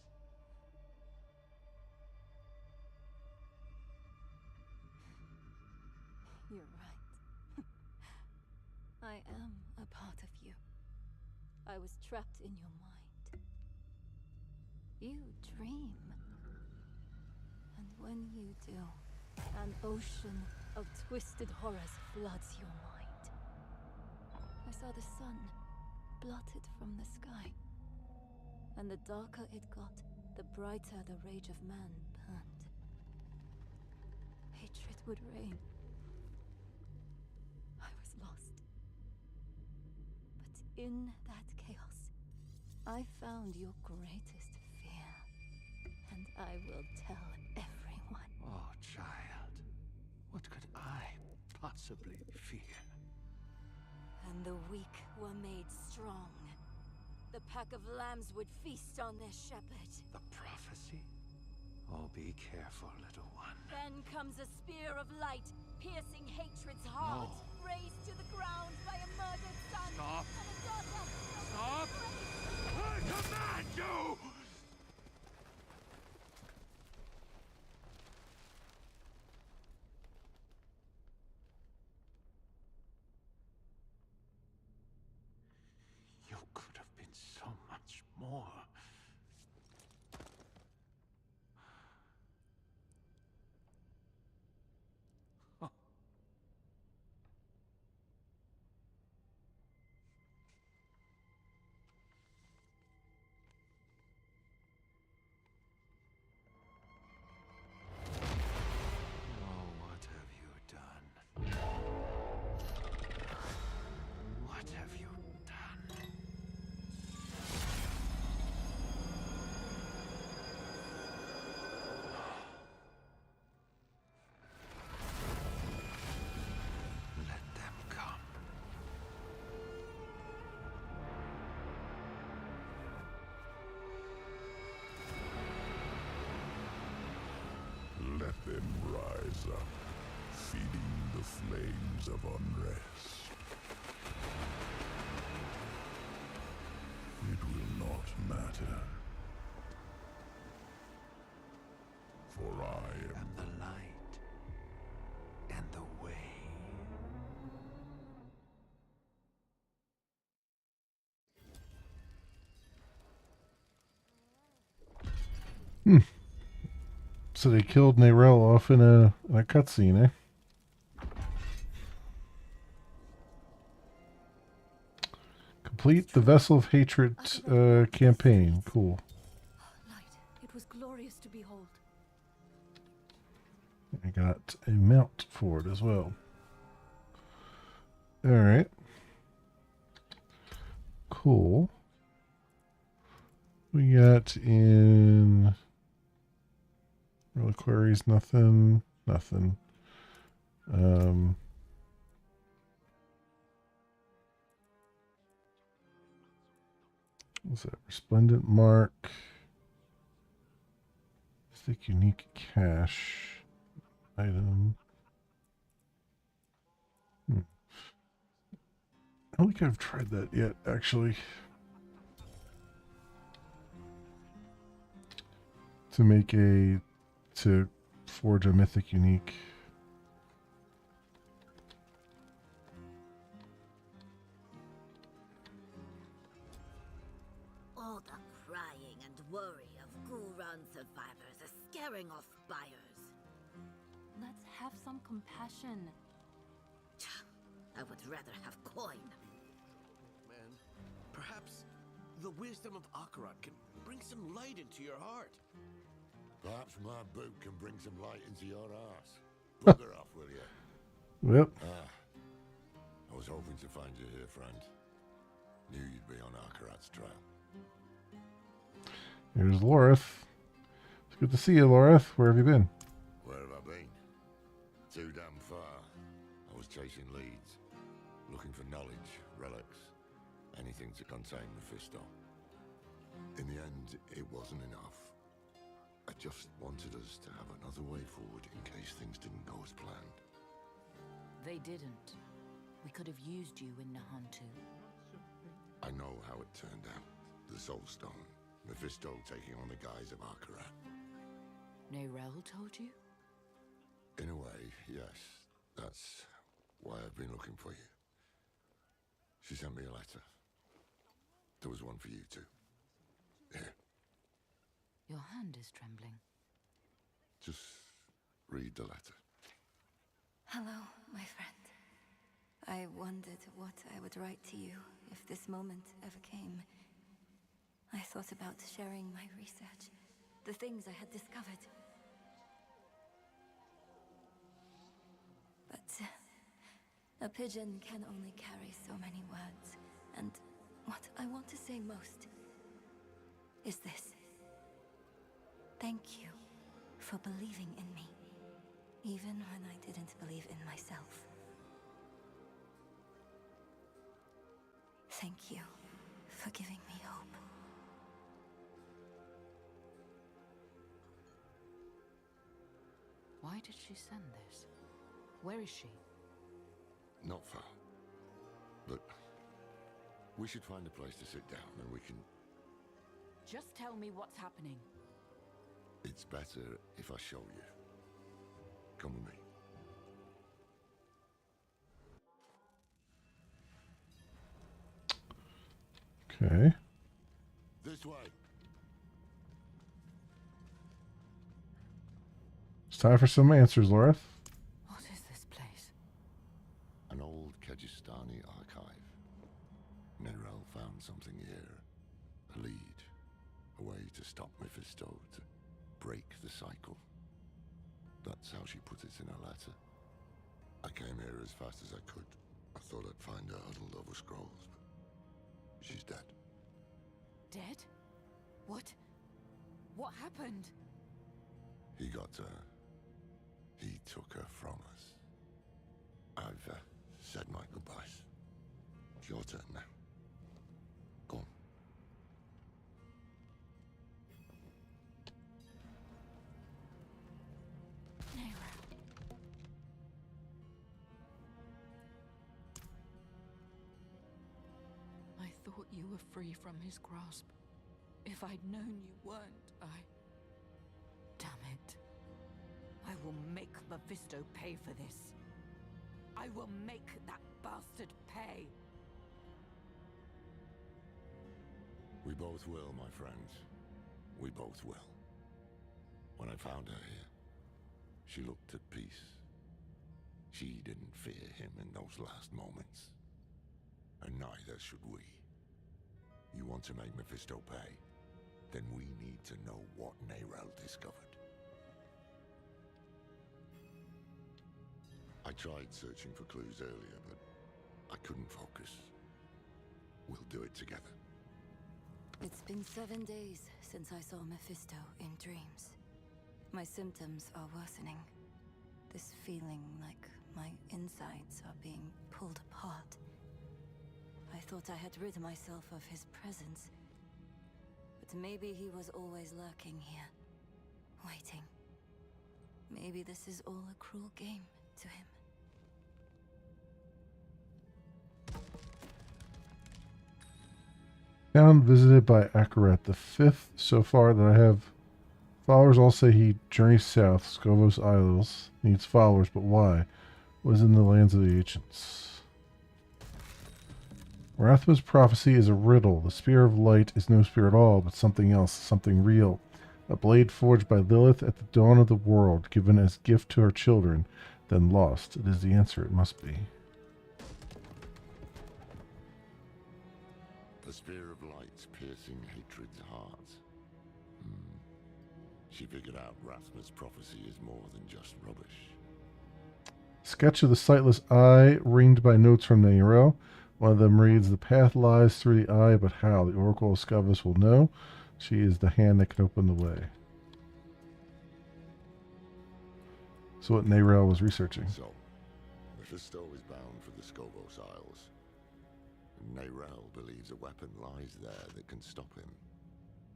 You're right. I am a part of you. I was trapped in your mind. You dream. And when you do, an ocean of twisted horrors floods your mind. I saw the sun blotted from the sky. And the darker it got, the brighter the rage of man burned. Hatred would reign. I was lost. But in that chaos, I found your greatest fear. And I will tell everyone. Oh, child. What could I possibly fear? And the weak were made strong. The pack of lambs would feast on their shepherd. The prophecy? Oh, be careful, little one. Then comes a spear of light, piercing hatred's heart. No. Razed to the ground by a murdered son. Stop. And a daughter. Stop! I command you! You could have been so much more. Let them rise up, feeding the flames of unrest. It will not matter. For I am the light and the way. So they killed Nerel off in a cutscene, eh? Complete the Vessel of Hatred campaign. Cool. Light, it was glorious to behold. I got a mount for it as well. Alright. Cool. We got in reliquaries, nothing. Nothing. What's that? Resplendent Mark. Mystic Unique Cache. Item. I don't think I've tried that yet, actually. To forge a mythic unique. All the crying and worry of Ghoul-Run survivors is scaring off buyers. Let's have some compassion. I would rather have coin. Man, perhaps the wisdom of Akarat can bring some light into your heart. Perhaps my boot can bring some light into your ass. Bugger off, will you? Yep. I was hoping to find you here, friend. Knew you'd be on Akarat's trail. Here's Lorith. It's good to see you, Lorith. Where have you been? Where have I been? Too damn far. I was chasing leads, looking for knowledge, relics, anything to contain Mephisto. In the end, it wasn't enough. I just wanted us to have another way forward in case things didn't go as planned. They didn't. We could have used you in Nahantu. I know how it turned out. The Soul Stone, Mephisto taking on the guise of Akarat. Nerel told you? In a way, yes. That's why I've been looking for you. She sent me a letter. There was one for you too. Here. Your hand is trembling. Just read the letter. Hello, my friend. I wondered what I would write to you if this moment ever came. I thought about sharing my research, the things I had discovered. But a pigeon can only carry so many words, and what I want to say most is this. Thank you for believing in me, even when I didn't believe in myself. Thank you for giving me hope. Why did she send this? Where is she? Not far. But we should find a place to sit down and we can... Just tell me what's happening. It's better if I show you. Come with me. Okay. This way. It's time for some answers, Lorith. What is this place? An old Kegistani archive. Nerel found something here. A lead. A way to stop Mephisto, to break the cycle. That's how she put it in her letter. I came here as fast as I could. I thought I'd find her huddled over scrolls, but she's dead. Dead? What? What happened? He got her. He took her from us. I've said my goodbyes. It's your turn now. Go on. were free from his grasp. If I'd known you weren't, Damn it. I will make Mephisto pay for this. I will make that bastard pay. We both will, my friends. We both will. When I found her here, she looked at peace. She didn't fear him in those last moments. And neither should we. You want to make Mephisto pay? Then we need to know what Nerel discovered. I tried searching for clues earlier, but I couldn't focus. We'll do it together. It's been 7 days since I saw Mephisto in dreams. My symptoms are worsening. This feeling like my insides are being pulled apart. I thought I had rid myself of his presence. But maybe he was always lurking here, waiting. Maybe this is all a cruel game to him. Town visited by Akarat, the 5th so far that I have. Followers all say he journeys south. Scovos Isles needs followers, but why? Was in the lands of the ancients. Rathma's prophecy is a riddle. The spear of light is no spear at all, but something else, something real. A blade forged by Lilith at the dawn of the world, given as gift to her children, then lost. It is the answer, it must be. The spear of light's piercing hatred's heart. She figured out Rathma's prophecy is more than just rubbish. Sketch of the sightless eye, ringed by notes from Nerel. One of them reads, "The path lies through the eye, but how? The Oracle of Scovus will know. She is the hand that can open the way." So what Nerel was researching. So, Mephisto is bound for the Scovos Isles. Nerel believes a weapon lies there that can stop him.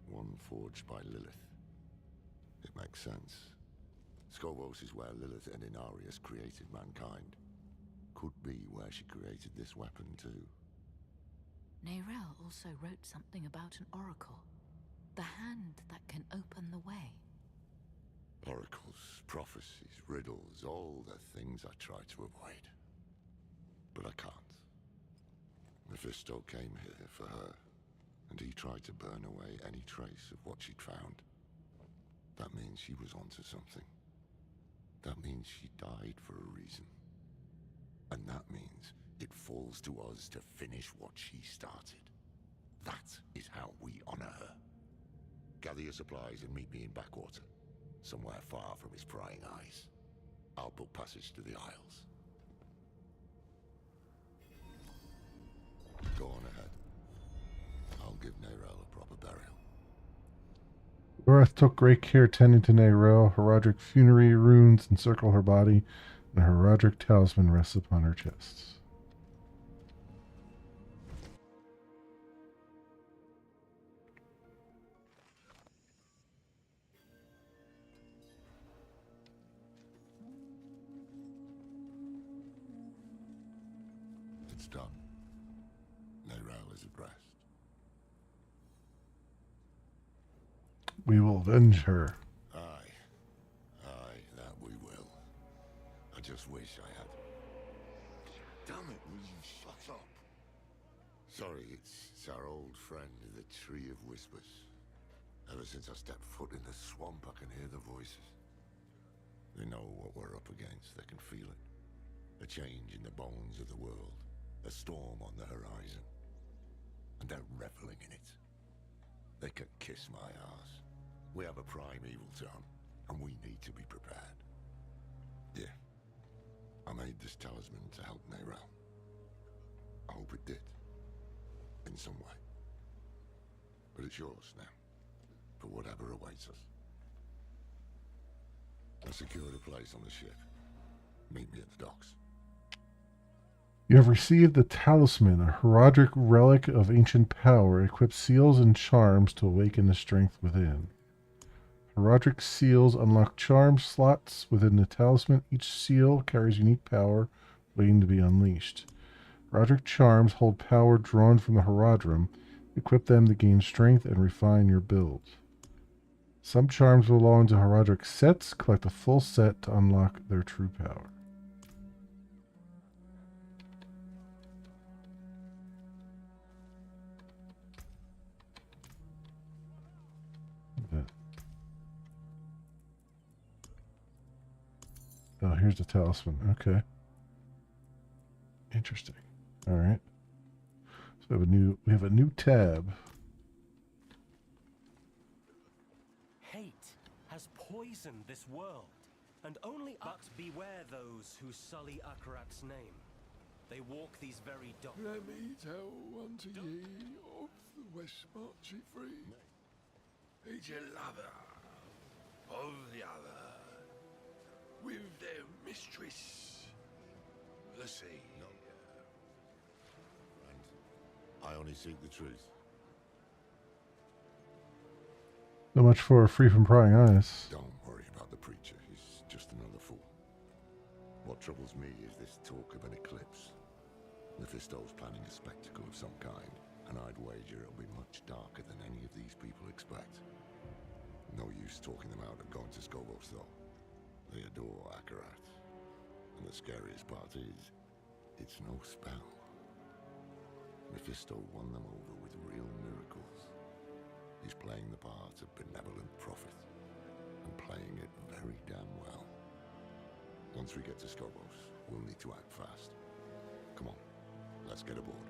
One forged by Lilith. It makes sense. Scovos is where Lilith and Inarius created mankind. Could be where she created this weapon too. Nerel also wrote something about an oracle. The hand that can open the way. Oracles, prophecies, riddles, all the things I try to avoid. But I can't. Mephisto came here for her, and he tried to burn away any trace of what she'd found. That means she was onto something. That means she died for a reason. And that means it falls to us to finish what she started. That is how we honor her. Gather your supplies and meet me in Backwater, somewhere far from his prying eyes. I'll book passage to the Isles. Go on ahead. I'll give Nerel a proper burial. Lorath took great care tending to Nerel. Heraldric funerary runes encircle her body, and a heraldric talisman rests upon her chest. It's done. Nerel is at rest. We will avenge her. Aye, that we will. I just wish I had... Damn it, will you shut up? Sorry, it's our old friend, the Tree of Whispers. Ever since I stepped foot in the swamp, I can hear the voices. They know what we're up against, they can feel it. A change in the bones of the world, a storm on the horizon. And they're reveling in it. They can kiss my ass. We have a primeval to hunt, and we need to be prepared. Yeah. I made this talisman to help Nerel. I hope it did. In some way. But it's yours now. For whatever awaits us. I secured a place on the ship. Meet me at the docks. You have received the talisman, a heraldric relic of ancient power. It equips seals and charms to awaken the strength within. Heraldric seals unlock charm slots within the talisman. Each seal carries unique power waiting to be unleashed. Heraldric charms hold power drawn from the Heraldrum. Equip them to gain strength and refine your build. Some charms belong to Haradric sets. Collect a full set to unlock their true power. Oh, here's the talisman. Okay. Interesting. All right. So we have a new tab. Hate has poisoned this world, and only but beware those who sully Akarat's name. They walk these very dogs. Let me tell unto ye of the West Marchy Free. Each a lover of the other, with their mistress, the sea. No. And I only seek the truth. So much for free from prying eyes. Don't worry about the preacher. He's just another fool. What troubles me is this talk of an eclipse. Mephisto's planning a spectacle of some kind, and I'd wager it'll be much darker than any of these people expect. No use talking them out of going to Skobos, though. They adore Akarat. And the scariest part is, it's no spell. Mephisto won them over with real miracles. He's playing the part of benevolent prophet, and playing it very damn well. Once we get to Skobos, we'll need to act fast. Come on, let's get aboard.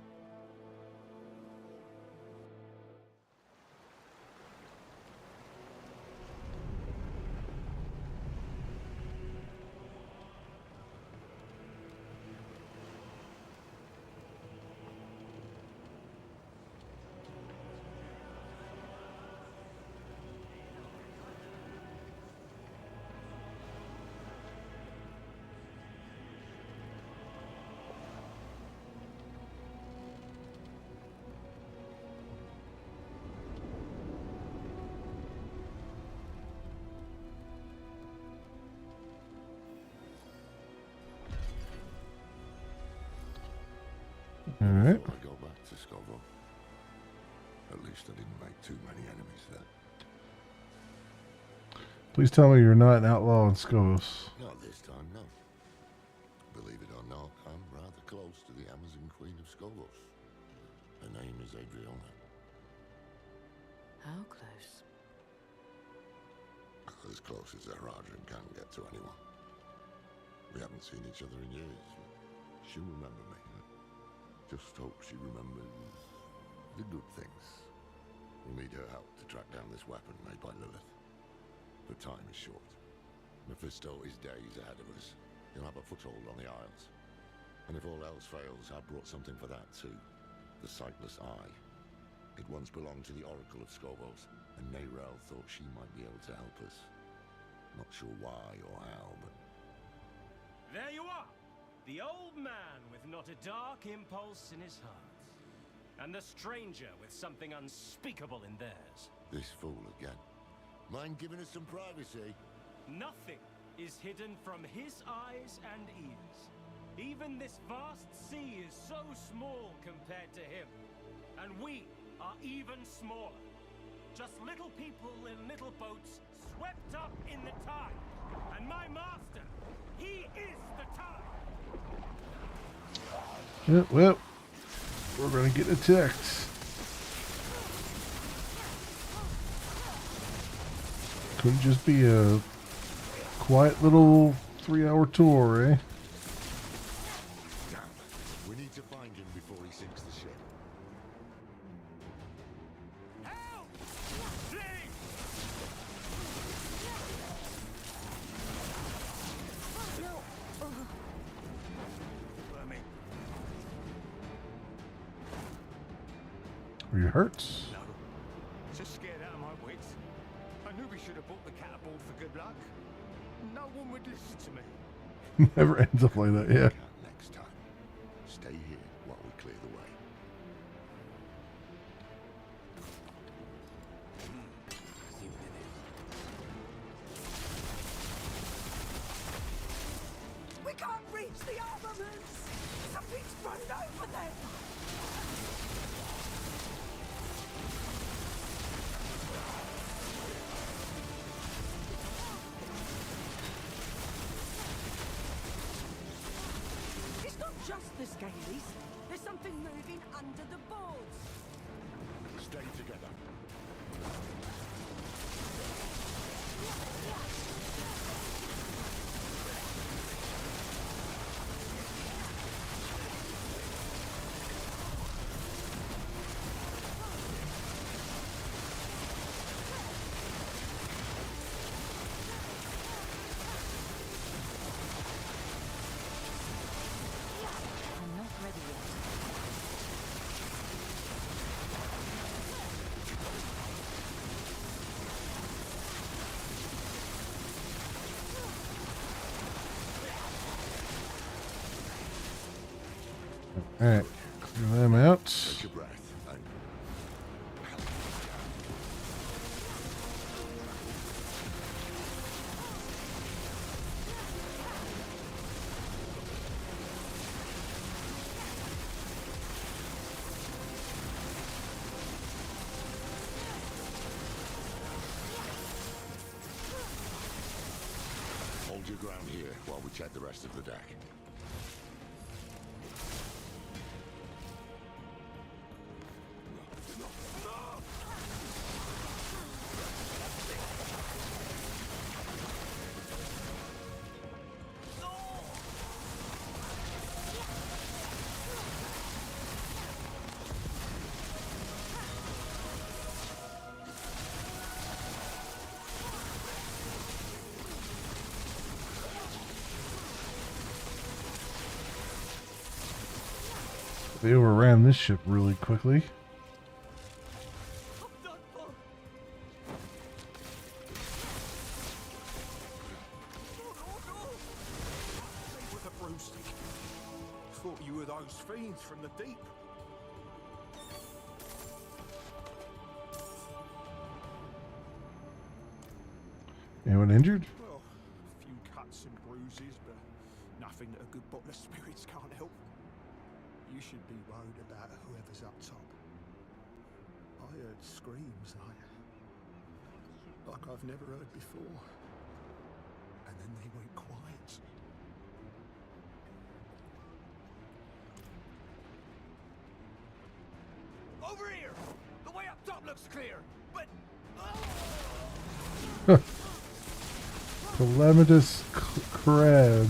All right. Before I go back to Skovo. At least I didn't make too many enemies there. Please tell me you're not an outlaw in Skobos. Not this time, no. Believe it or not, I'm rather close to the Amazon Queen of Skobos. Her name is Adriana. How close? As close as a Haradrim can get to anyone. We haven't seen each other in years. She'll remember me. Just hope she remembers the good things. We'll need her help to track down this weapon made by Lilith. But time is short. Mephisto is days ahead of us. He'll have a foothold on the Isles. And if all else fails, I brought something for that too. The Sightless Eye. It once belonged to the Oracle of Skobos, and Neyrel thought she might be able to help us. Not sure why or how, but... There you are! The old man with not a dark impulse in his heart. And the stranger with something unspeakable in theirs. This fool again. Mind giving us some privacy? Nothing is hidden from his eyes and ears. Even this vast sea is so small compared to him. And we are even smaller. Just little people in little boats swept up in the tide. And my master, he is the tide. Yep, well, we're going to get attacked. Couldn't just be a quiet little 3-hour tour, eh? Damn. We need to find him before he sinks the ship. Help! Please! Are you hurt? No. Just scared out of my wits. I knew we should have bought the catapult for good luck. No one would listen to me. Never ends up like that, yeah. Next time. Stay here while we clear the way. We can't reach the armaments! Something's run over them! just the Scalies. There's something moving under the boards. Stay together. I'm not ready yet. Alright, clear them out. Take your breath and hold your ground here while we check the rest of the deck. They overran this ship really quickly. With a broomstick. Thought you were those fiends from the deep. Anyone injured? Well, a few cuts and bruises, but nothing that a good bottle of spirits can't help. You should be worried about whoever's up top. I heard screams like I've never heard before. And then they went quiet. Over here! The way up top looks clear, but... Calamitous crab.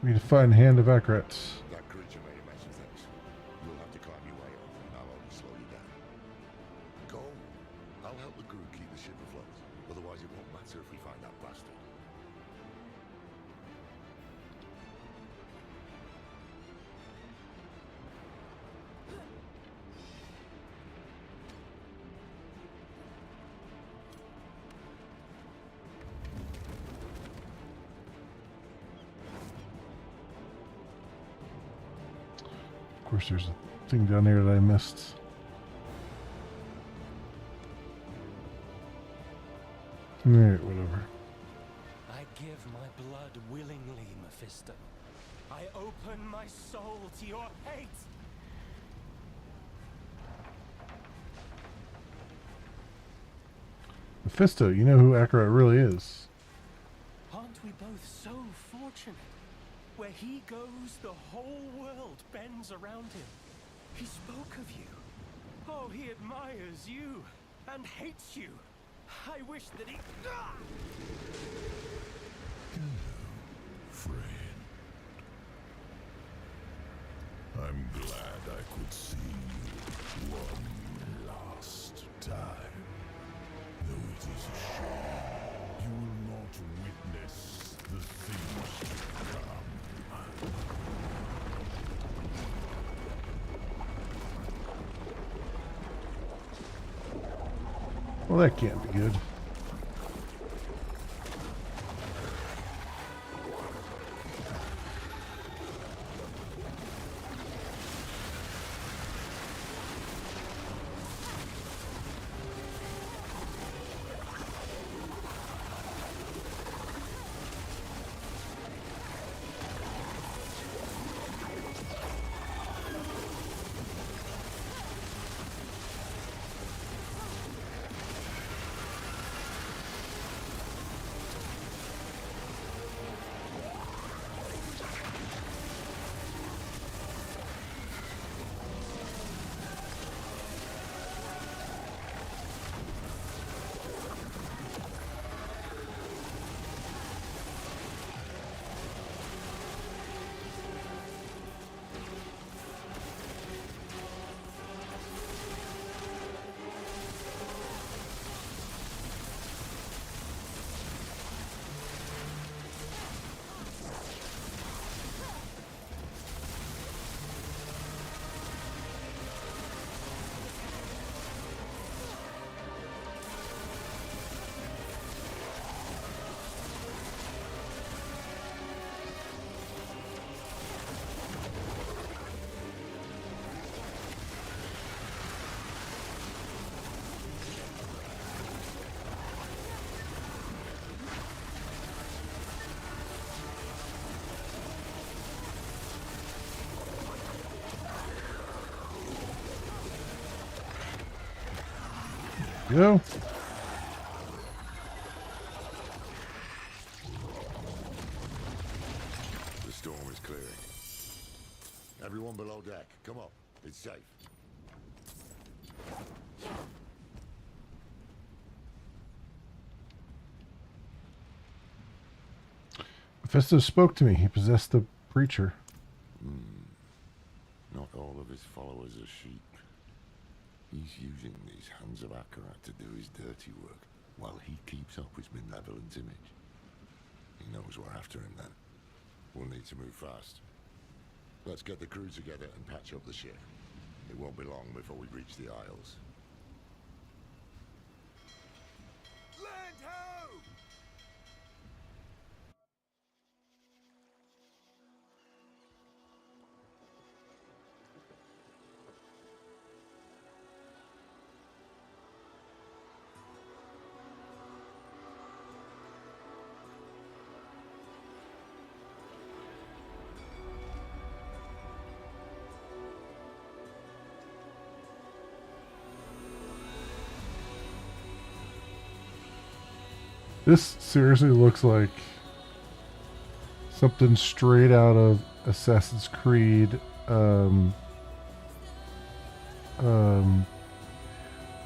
We need to find Hand of Akarat. That creature may imagine things. You'll have to climb your way up, and I'll only slow you down. Go. I'll help the crew keep the ship afloat. Otherwise, it won't matter if we find that bastard. Of course, there's a thing down there that I missed. Alright, whatever. I give my blood willingly, Mephisto. I open my soul to your hate. Mephisto, you know who Akarat really is. Aren't we both so fortunate? Where he goes, the whole world bends around him. He spoke of you. Oh, he admires you and hates you. I wish that he... Friend. I'm glad I could see you one last time. Though it is a shame you will not witness the things to come. Well, that can't be good. go. The storm is clearing. Everyone below deck, come up. It's safe. Mephisto spoke to me. He possessed the preacher. Not all of his followers are sheep. He's using these hands of Akarat to do his dirty work, while he keeps up his benevolent image. He knows we're after him then. We'll need to move fast. Let's get the crew together and patch up the ship. It won't be long before we reach the Isles. Land ho! This seriously looks like something straight out of Assassin's Creed. God,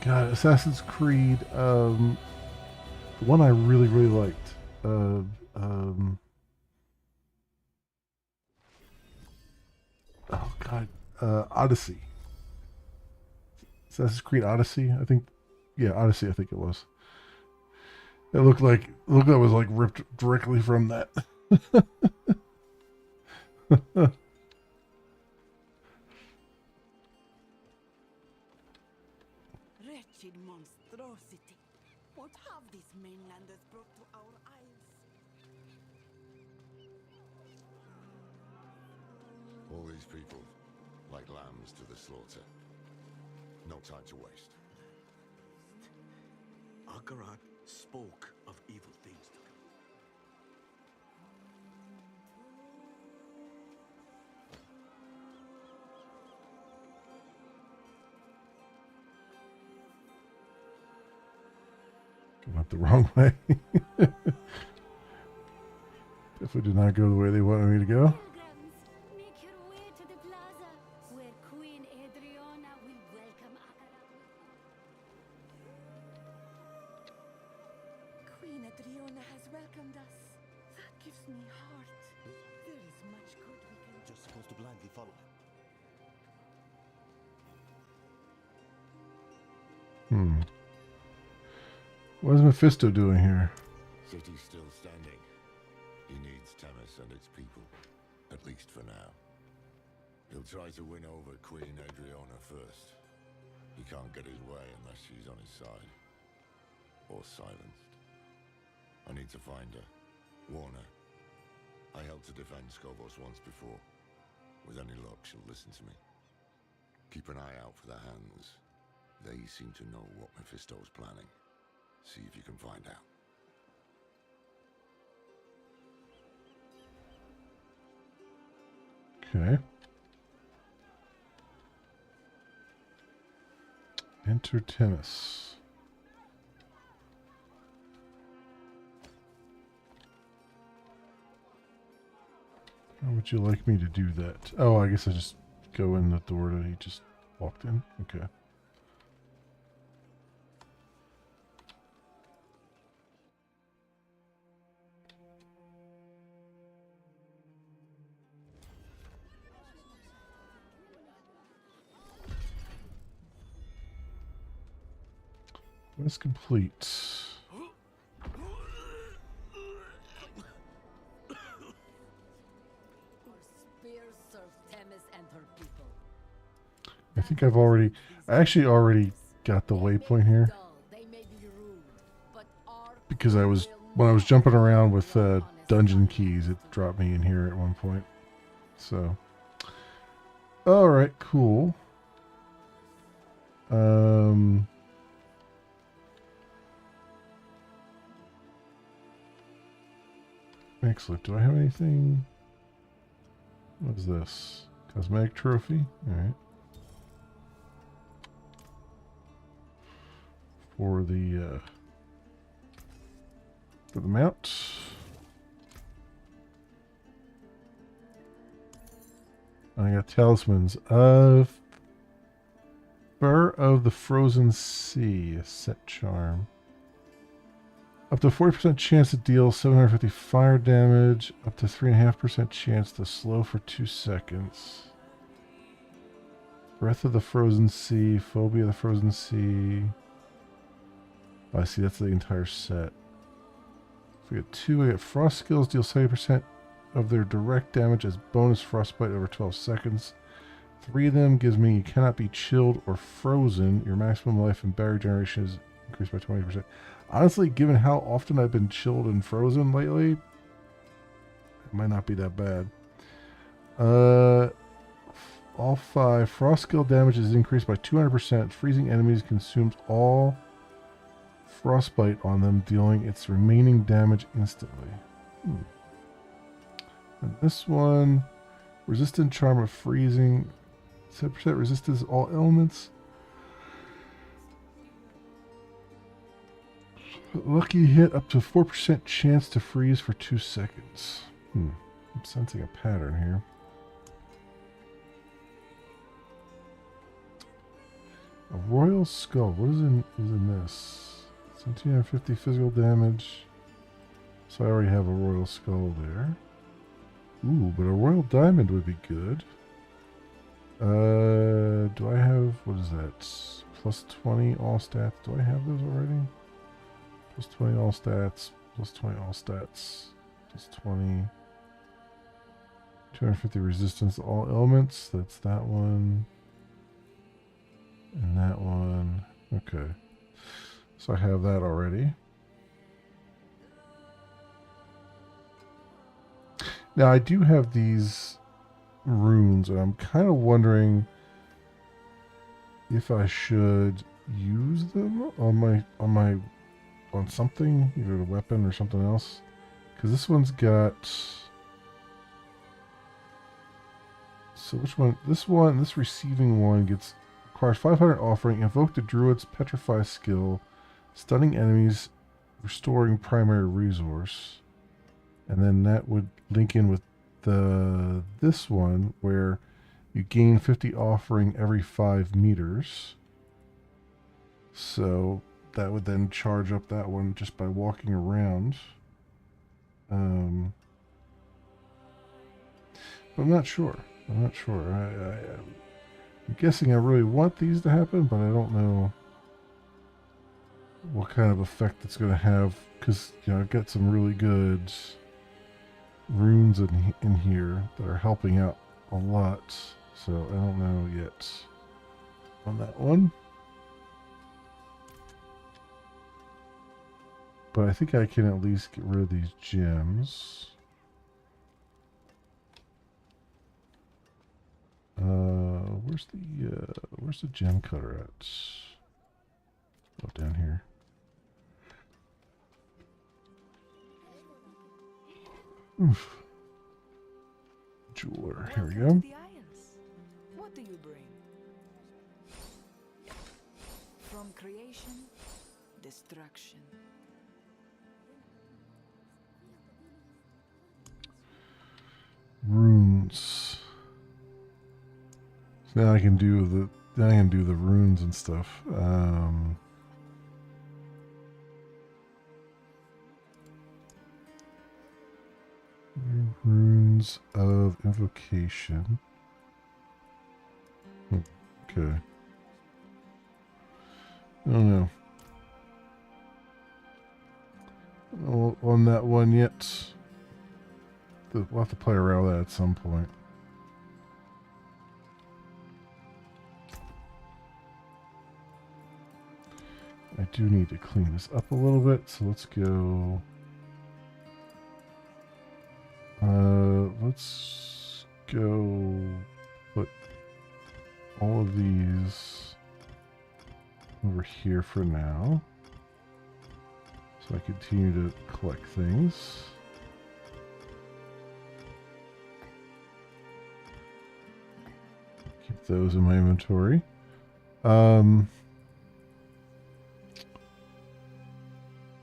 Assassin's Creed. The one I really, really liked. Oh God, Odyssey. Assassin's Creed Odyssey. I think, yeah, Odyssey. I think it was. It looked like it was like ripped directly from that. Wretched monstrosity. What have these mainlanders brought to our isles? All these people, like lambs to the slaughter. No time to waste. Akarat spoke of evil things to come. Went the wrong way. Definitely did not go the way they wanted me to go. Make your way to the plaza, where Queen Adriana will welcome Akarat. Queen Adriana has welcomed us. That gives me heart. There is much good we can do. Just supposed to blindly follow him. What is Mephisto doing here? City's still standing. He needs Temis and its people, at least for now. He'll try to win over Queen Adriana first. He can't get his way unless she's on his side. Or silenced. I need to find her. Warn her. I helped to defend Skobos once before. With any luck, she'll listen to me. Keep an eye out for the hands. They seem to know what Mephisto's planning. See if you can find out. Okay. Enter Temis. How would you like me to do that? Oh, I guess I just go in the door that he just walked in. Okay. Quest complete. Spears serve Temis and her people. I think I actually already got the waypoint here. Because when I was jumping around with dungeon keys, it dropped me in here at one point. So, alright, cool. Excellent. Do I have anything? What is this? Cosmetic trophy? Alright. for the mount. I got talismans of Fur of the Frozen Sea, a set charm. Up to 40% chance to deal 750 fire damage. Up to 3.5% chance to slow for 2 seconds. Breath of the Frozen Sea, Phobia of the Frozen Sea. Oh, I see, that's the entire set. If we get 2, I get Frost Skills, deal 70% of their direct damage as bonus frostbite over 12 seconds. 3 of them gives me you cannot be chilled or frozen. Your maximum life and barrier generation is increased by 20%. Honestly, given how often I've been chilled and frozen lately, it might not be that bad. All 5. Frost skill damage is increased by 200%. Freezing enemies consumes all frostbite on them, dealing its remaining damage instantly. And this one, resistant charm of freezing, 7% resistance to all elements. Lucky hit, up to 4% chance to freeze for 2 seconds. I'm sensing a pattern here. A royal skull. What is in this? 1750 physical damage. So I already have a royal skull there. Ooh, but a royal diamond would be good. Do I have, what is that? Plus 20 all stats. Do I have those already? Plus 20 all stats. Plus 20 all stats. Plus 20. 250 resistance to all elements. That's that one. And that one. Okay. So I have that already. Now I do have these runes, and I'm kind of wondering if I should use them on something, either the weapon or something else. Because this one's got. So which one? This receiving one requires 500 offering. Invoke the druid's petrify skill, stunning enemies, restoring primary resource. And then that would link in with this one where you gain 50 offering every 5 meters. So that would then charge up that one just by walking around. But I'm not sure. I'm guessing I really want these to happen, but I don't know what kind of effect it's going to have. Because, I've got some really good runes in here that are helping out a lot. So I don't know yet on that one. But I think I can at least get rid of these gems. Where's the gem cutter at? Oh, down here. Oof. Jeweler. Here we go. What do you bring? From creation, destruction. Runes. So now I can do the runes and stuff. Runes of invocation. Okay. I don't know. On that one yet. We'll have to play around with that at some point. I do need to clean this up a little bit, so let's go. Let's go put all of these over here for now. So I continue to collect things. Keep those in my inventory.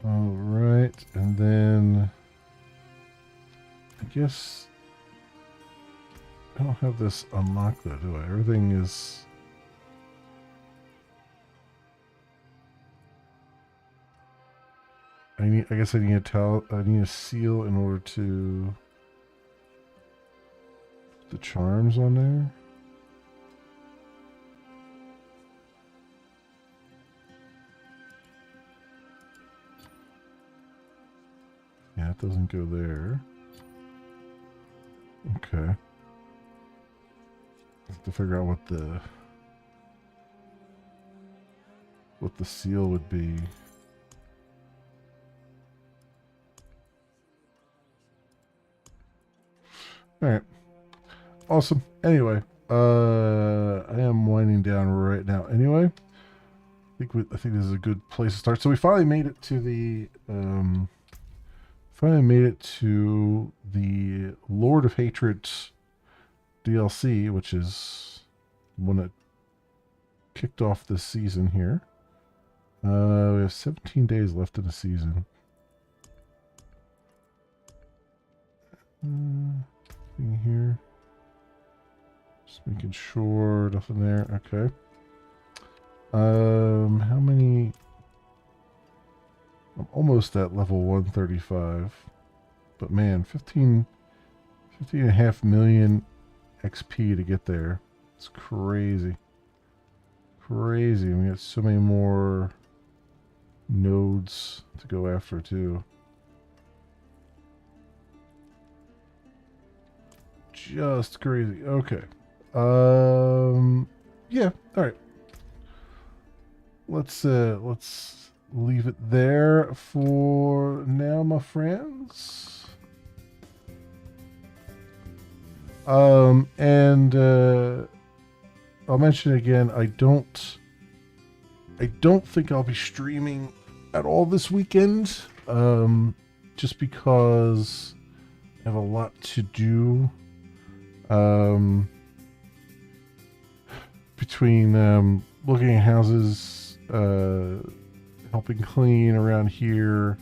All right, and then I guess I don't have this unlocked though, do I? Everything is. I guess I need a towel. I need a seal in order to put the charms on there. Yeah, it doesn't go there. Okay. I have to figure out what the seal would be. All right. Awesome. Anyway, I am winding down right now. Anyway, I think this is a good place to start. So we finally made it to the Lord of Hatred DLC, which is one that kicked off this season here. We have 17 days left in the season. Thing here. Just making sure nothing there. Okay. How many? I'm almost at level 135. But man, 15.5 million XP to get there. It's crazy. Crazy. We got so many more nodes to go after too. Just crazy. Okay. Yeah. All right. Let's leave it there for now, my friends. And I'll mention again, I don't think I'll be streaming at all this weekend. Just because I have a lot to do. Between looking at houses, helping clean around here,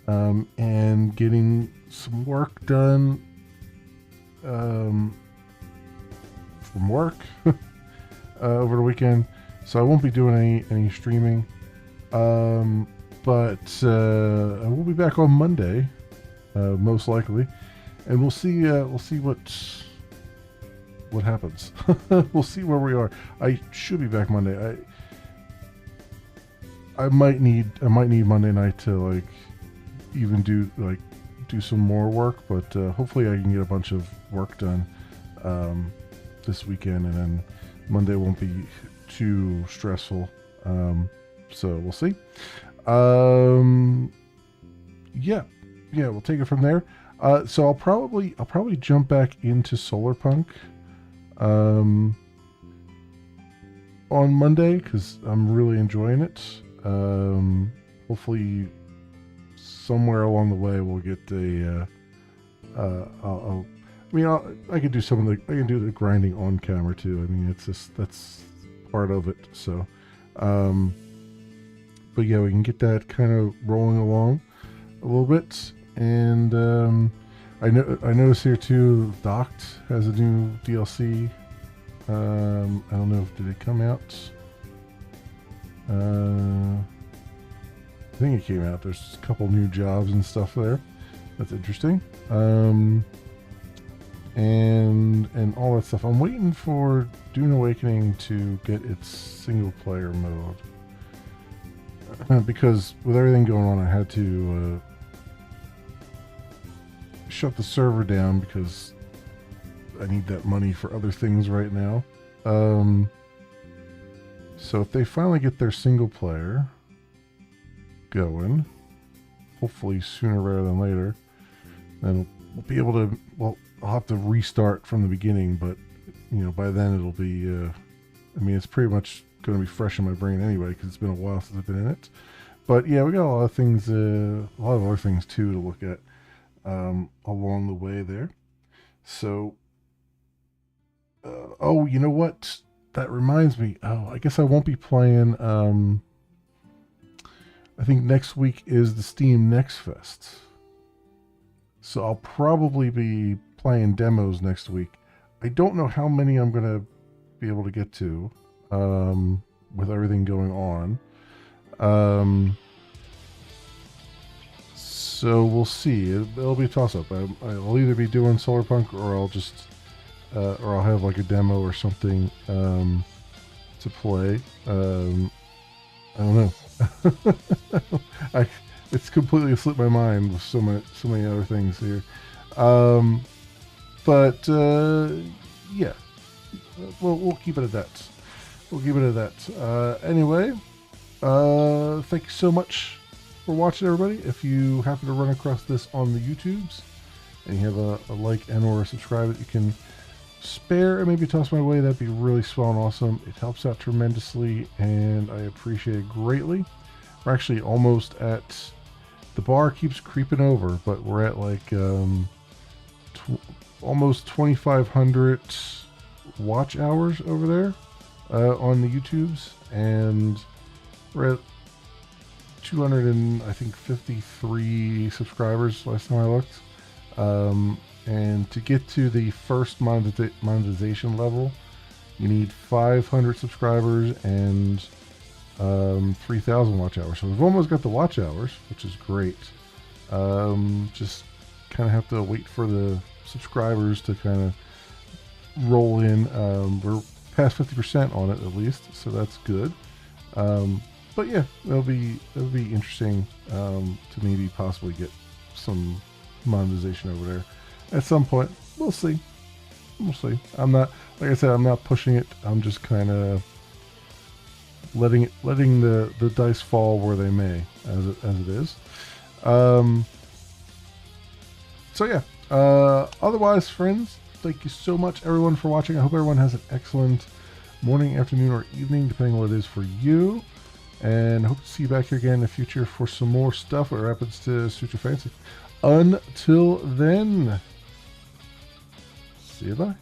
and getting some work done from work over the weekend, so I won't be doing any streaming. But I will be back on Monday, most likely, and we'll see what happens. We'll see where we are. I should be back Monday. I might need Monday night to even do some more work, but hopefully I can get a bunch of work done this weekend, and then Monday won't be too stressful. So we'll see. Yeah, we'll take it from there. So I'll probably jump back into Solarpunk on Monday, because I'm really enjoying it. Hopefully somewhere along the way we'll get I could do I can do the grinding on camera too. I mean, that's part of it. So, but yeah, we can get that kind of rolling along a little bit. And I noticed here too, Docked has a new DLC. I don't know did it come out? I think it came out. There's a couple new jobs and stuff there. That's interesting. And all that stuff. I'm waiting for Dune Awakening to get its single player mode. Because with everything going on, I had to shut the server down because I need that money for other things right now. So if they finally get their single player going, hopefully sooner rather than later, then we'll be able to, I'll have to restart from the beginning, but by then it'll be it's pretty much going to be fresh in my brain anyway, because it's been a while since I've been in it. But yeah, we got a lot of things, a lot of other things too to look at along the way there. So oh, you know what, that reminds me, I guess I won't be playing I think next week is the Steam Next Fest. So I'll probably be playing demos next week. I don't know how many I'm going to be able to get to with everything going on. So we'll see. It'll be a toss-up. I'll either be doing Solarpunk or I'll just or I'll have like a demo or something to play. I don't know. It's completely slipped my mind with so many other things here. But yeah, we'll keep it at that. We'll keep it at that. Anyway, thank you so much for watching, everybody. If you happen to run across this on the YouTubes and you have a like and or a subscribe that you can spare and maybe toss my way, that'd be really swell and awesome. It helps out tremendously and I appreciate it greatly. We're actually almost at, the bar keeps creeping over, but we're at like almost 2,500 watch hours over there on the YouTubes, and we're at 253 subscribers last time I looked. And to get to the first monetization level, you need 500 subscribers and 3,000 watch hours. So we've almost got the watch hours, which is great. Just kind of have to wait for the subscribers to kind of roll in. We're past 50% on it at least, so that's good. But yeah, it'll be interesting to maybe possibly get some monetization over there at some point. We'll see. We'll see. I'm not, like I said, I'm not pushing it. I'm just kind of letting the dice fall where they may, as it is. So yeah. Otherwise, friends, thank you so much, everyone, for watching. I hope everyone has an excellent morning, afternoon, or evening, depending on what it is for you. And hope to see you back here again in the future for some more stuff, whatever happens to suit your fancy. Until then, see you bye.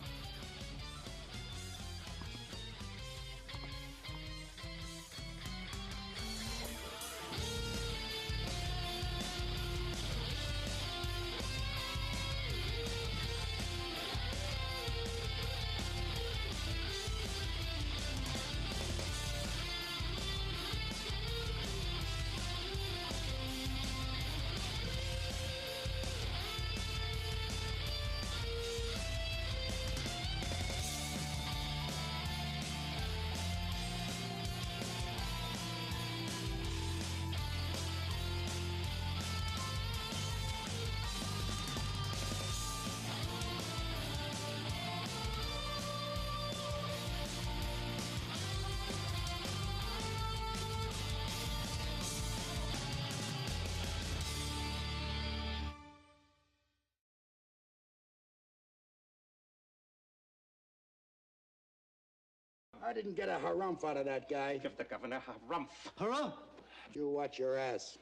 I didn't get a harumph out of that guy. Give the governor a harumph. Harumph? You watch your ass.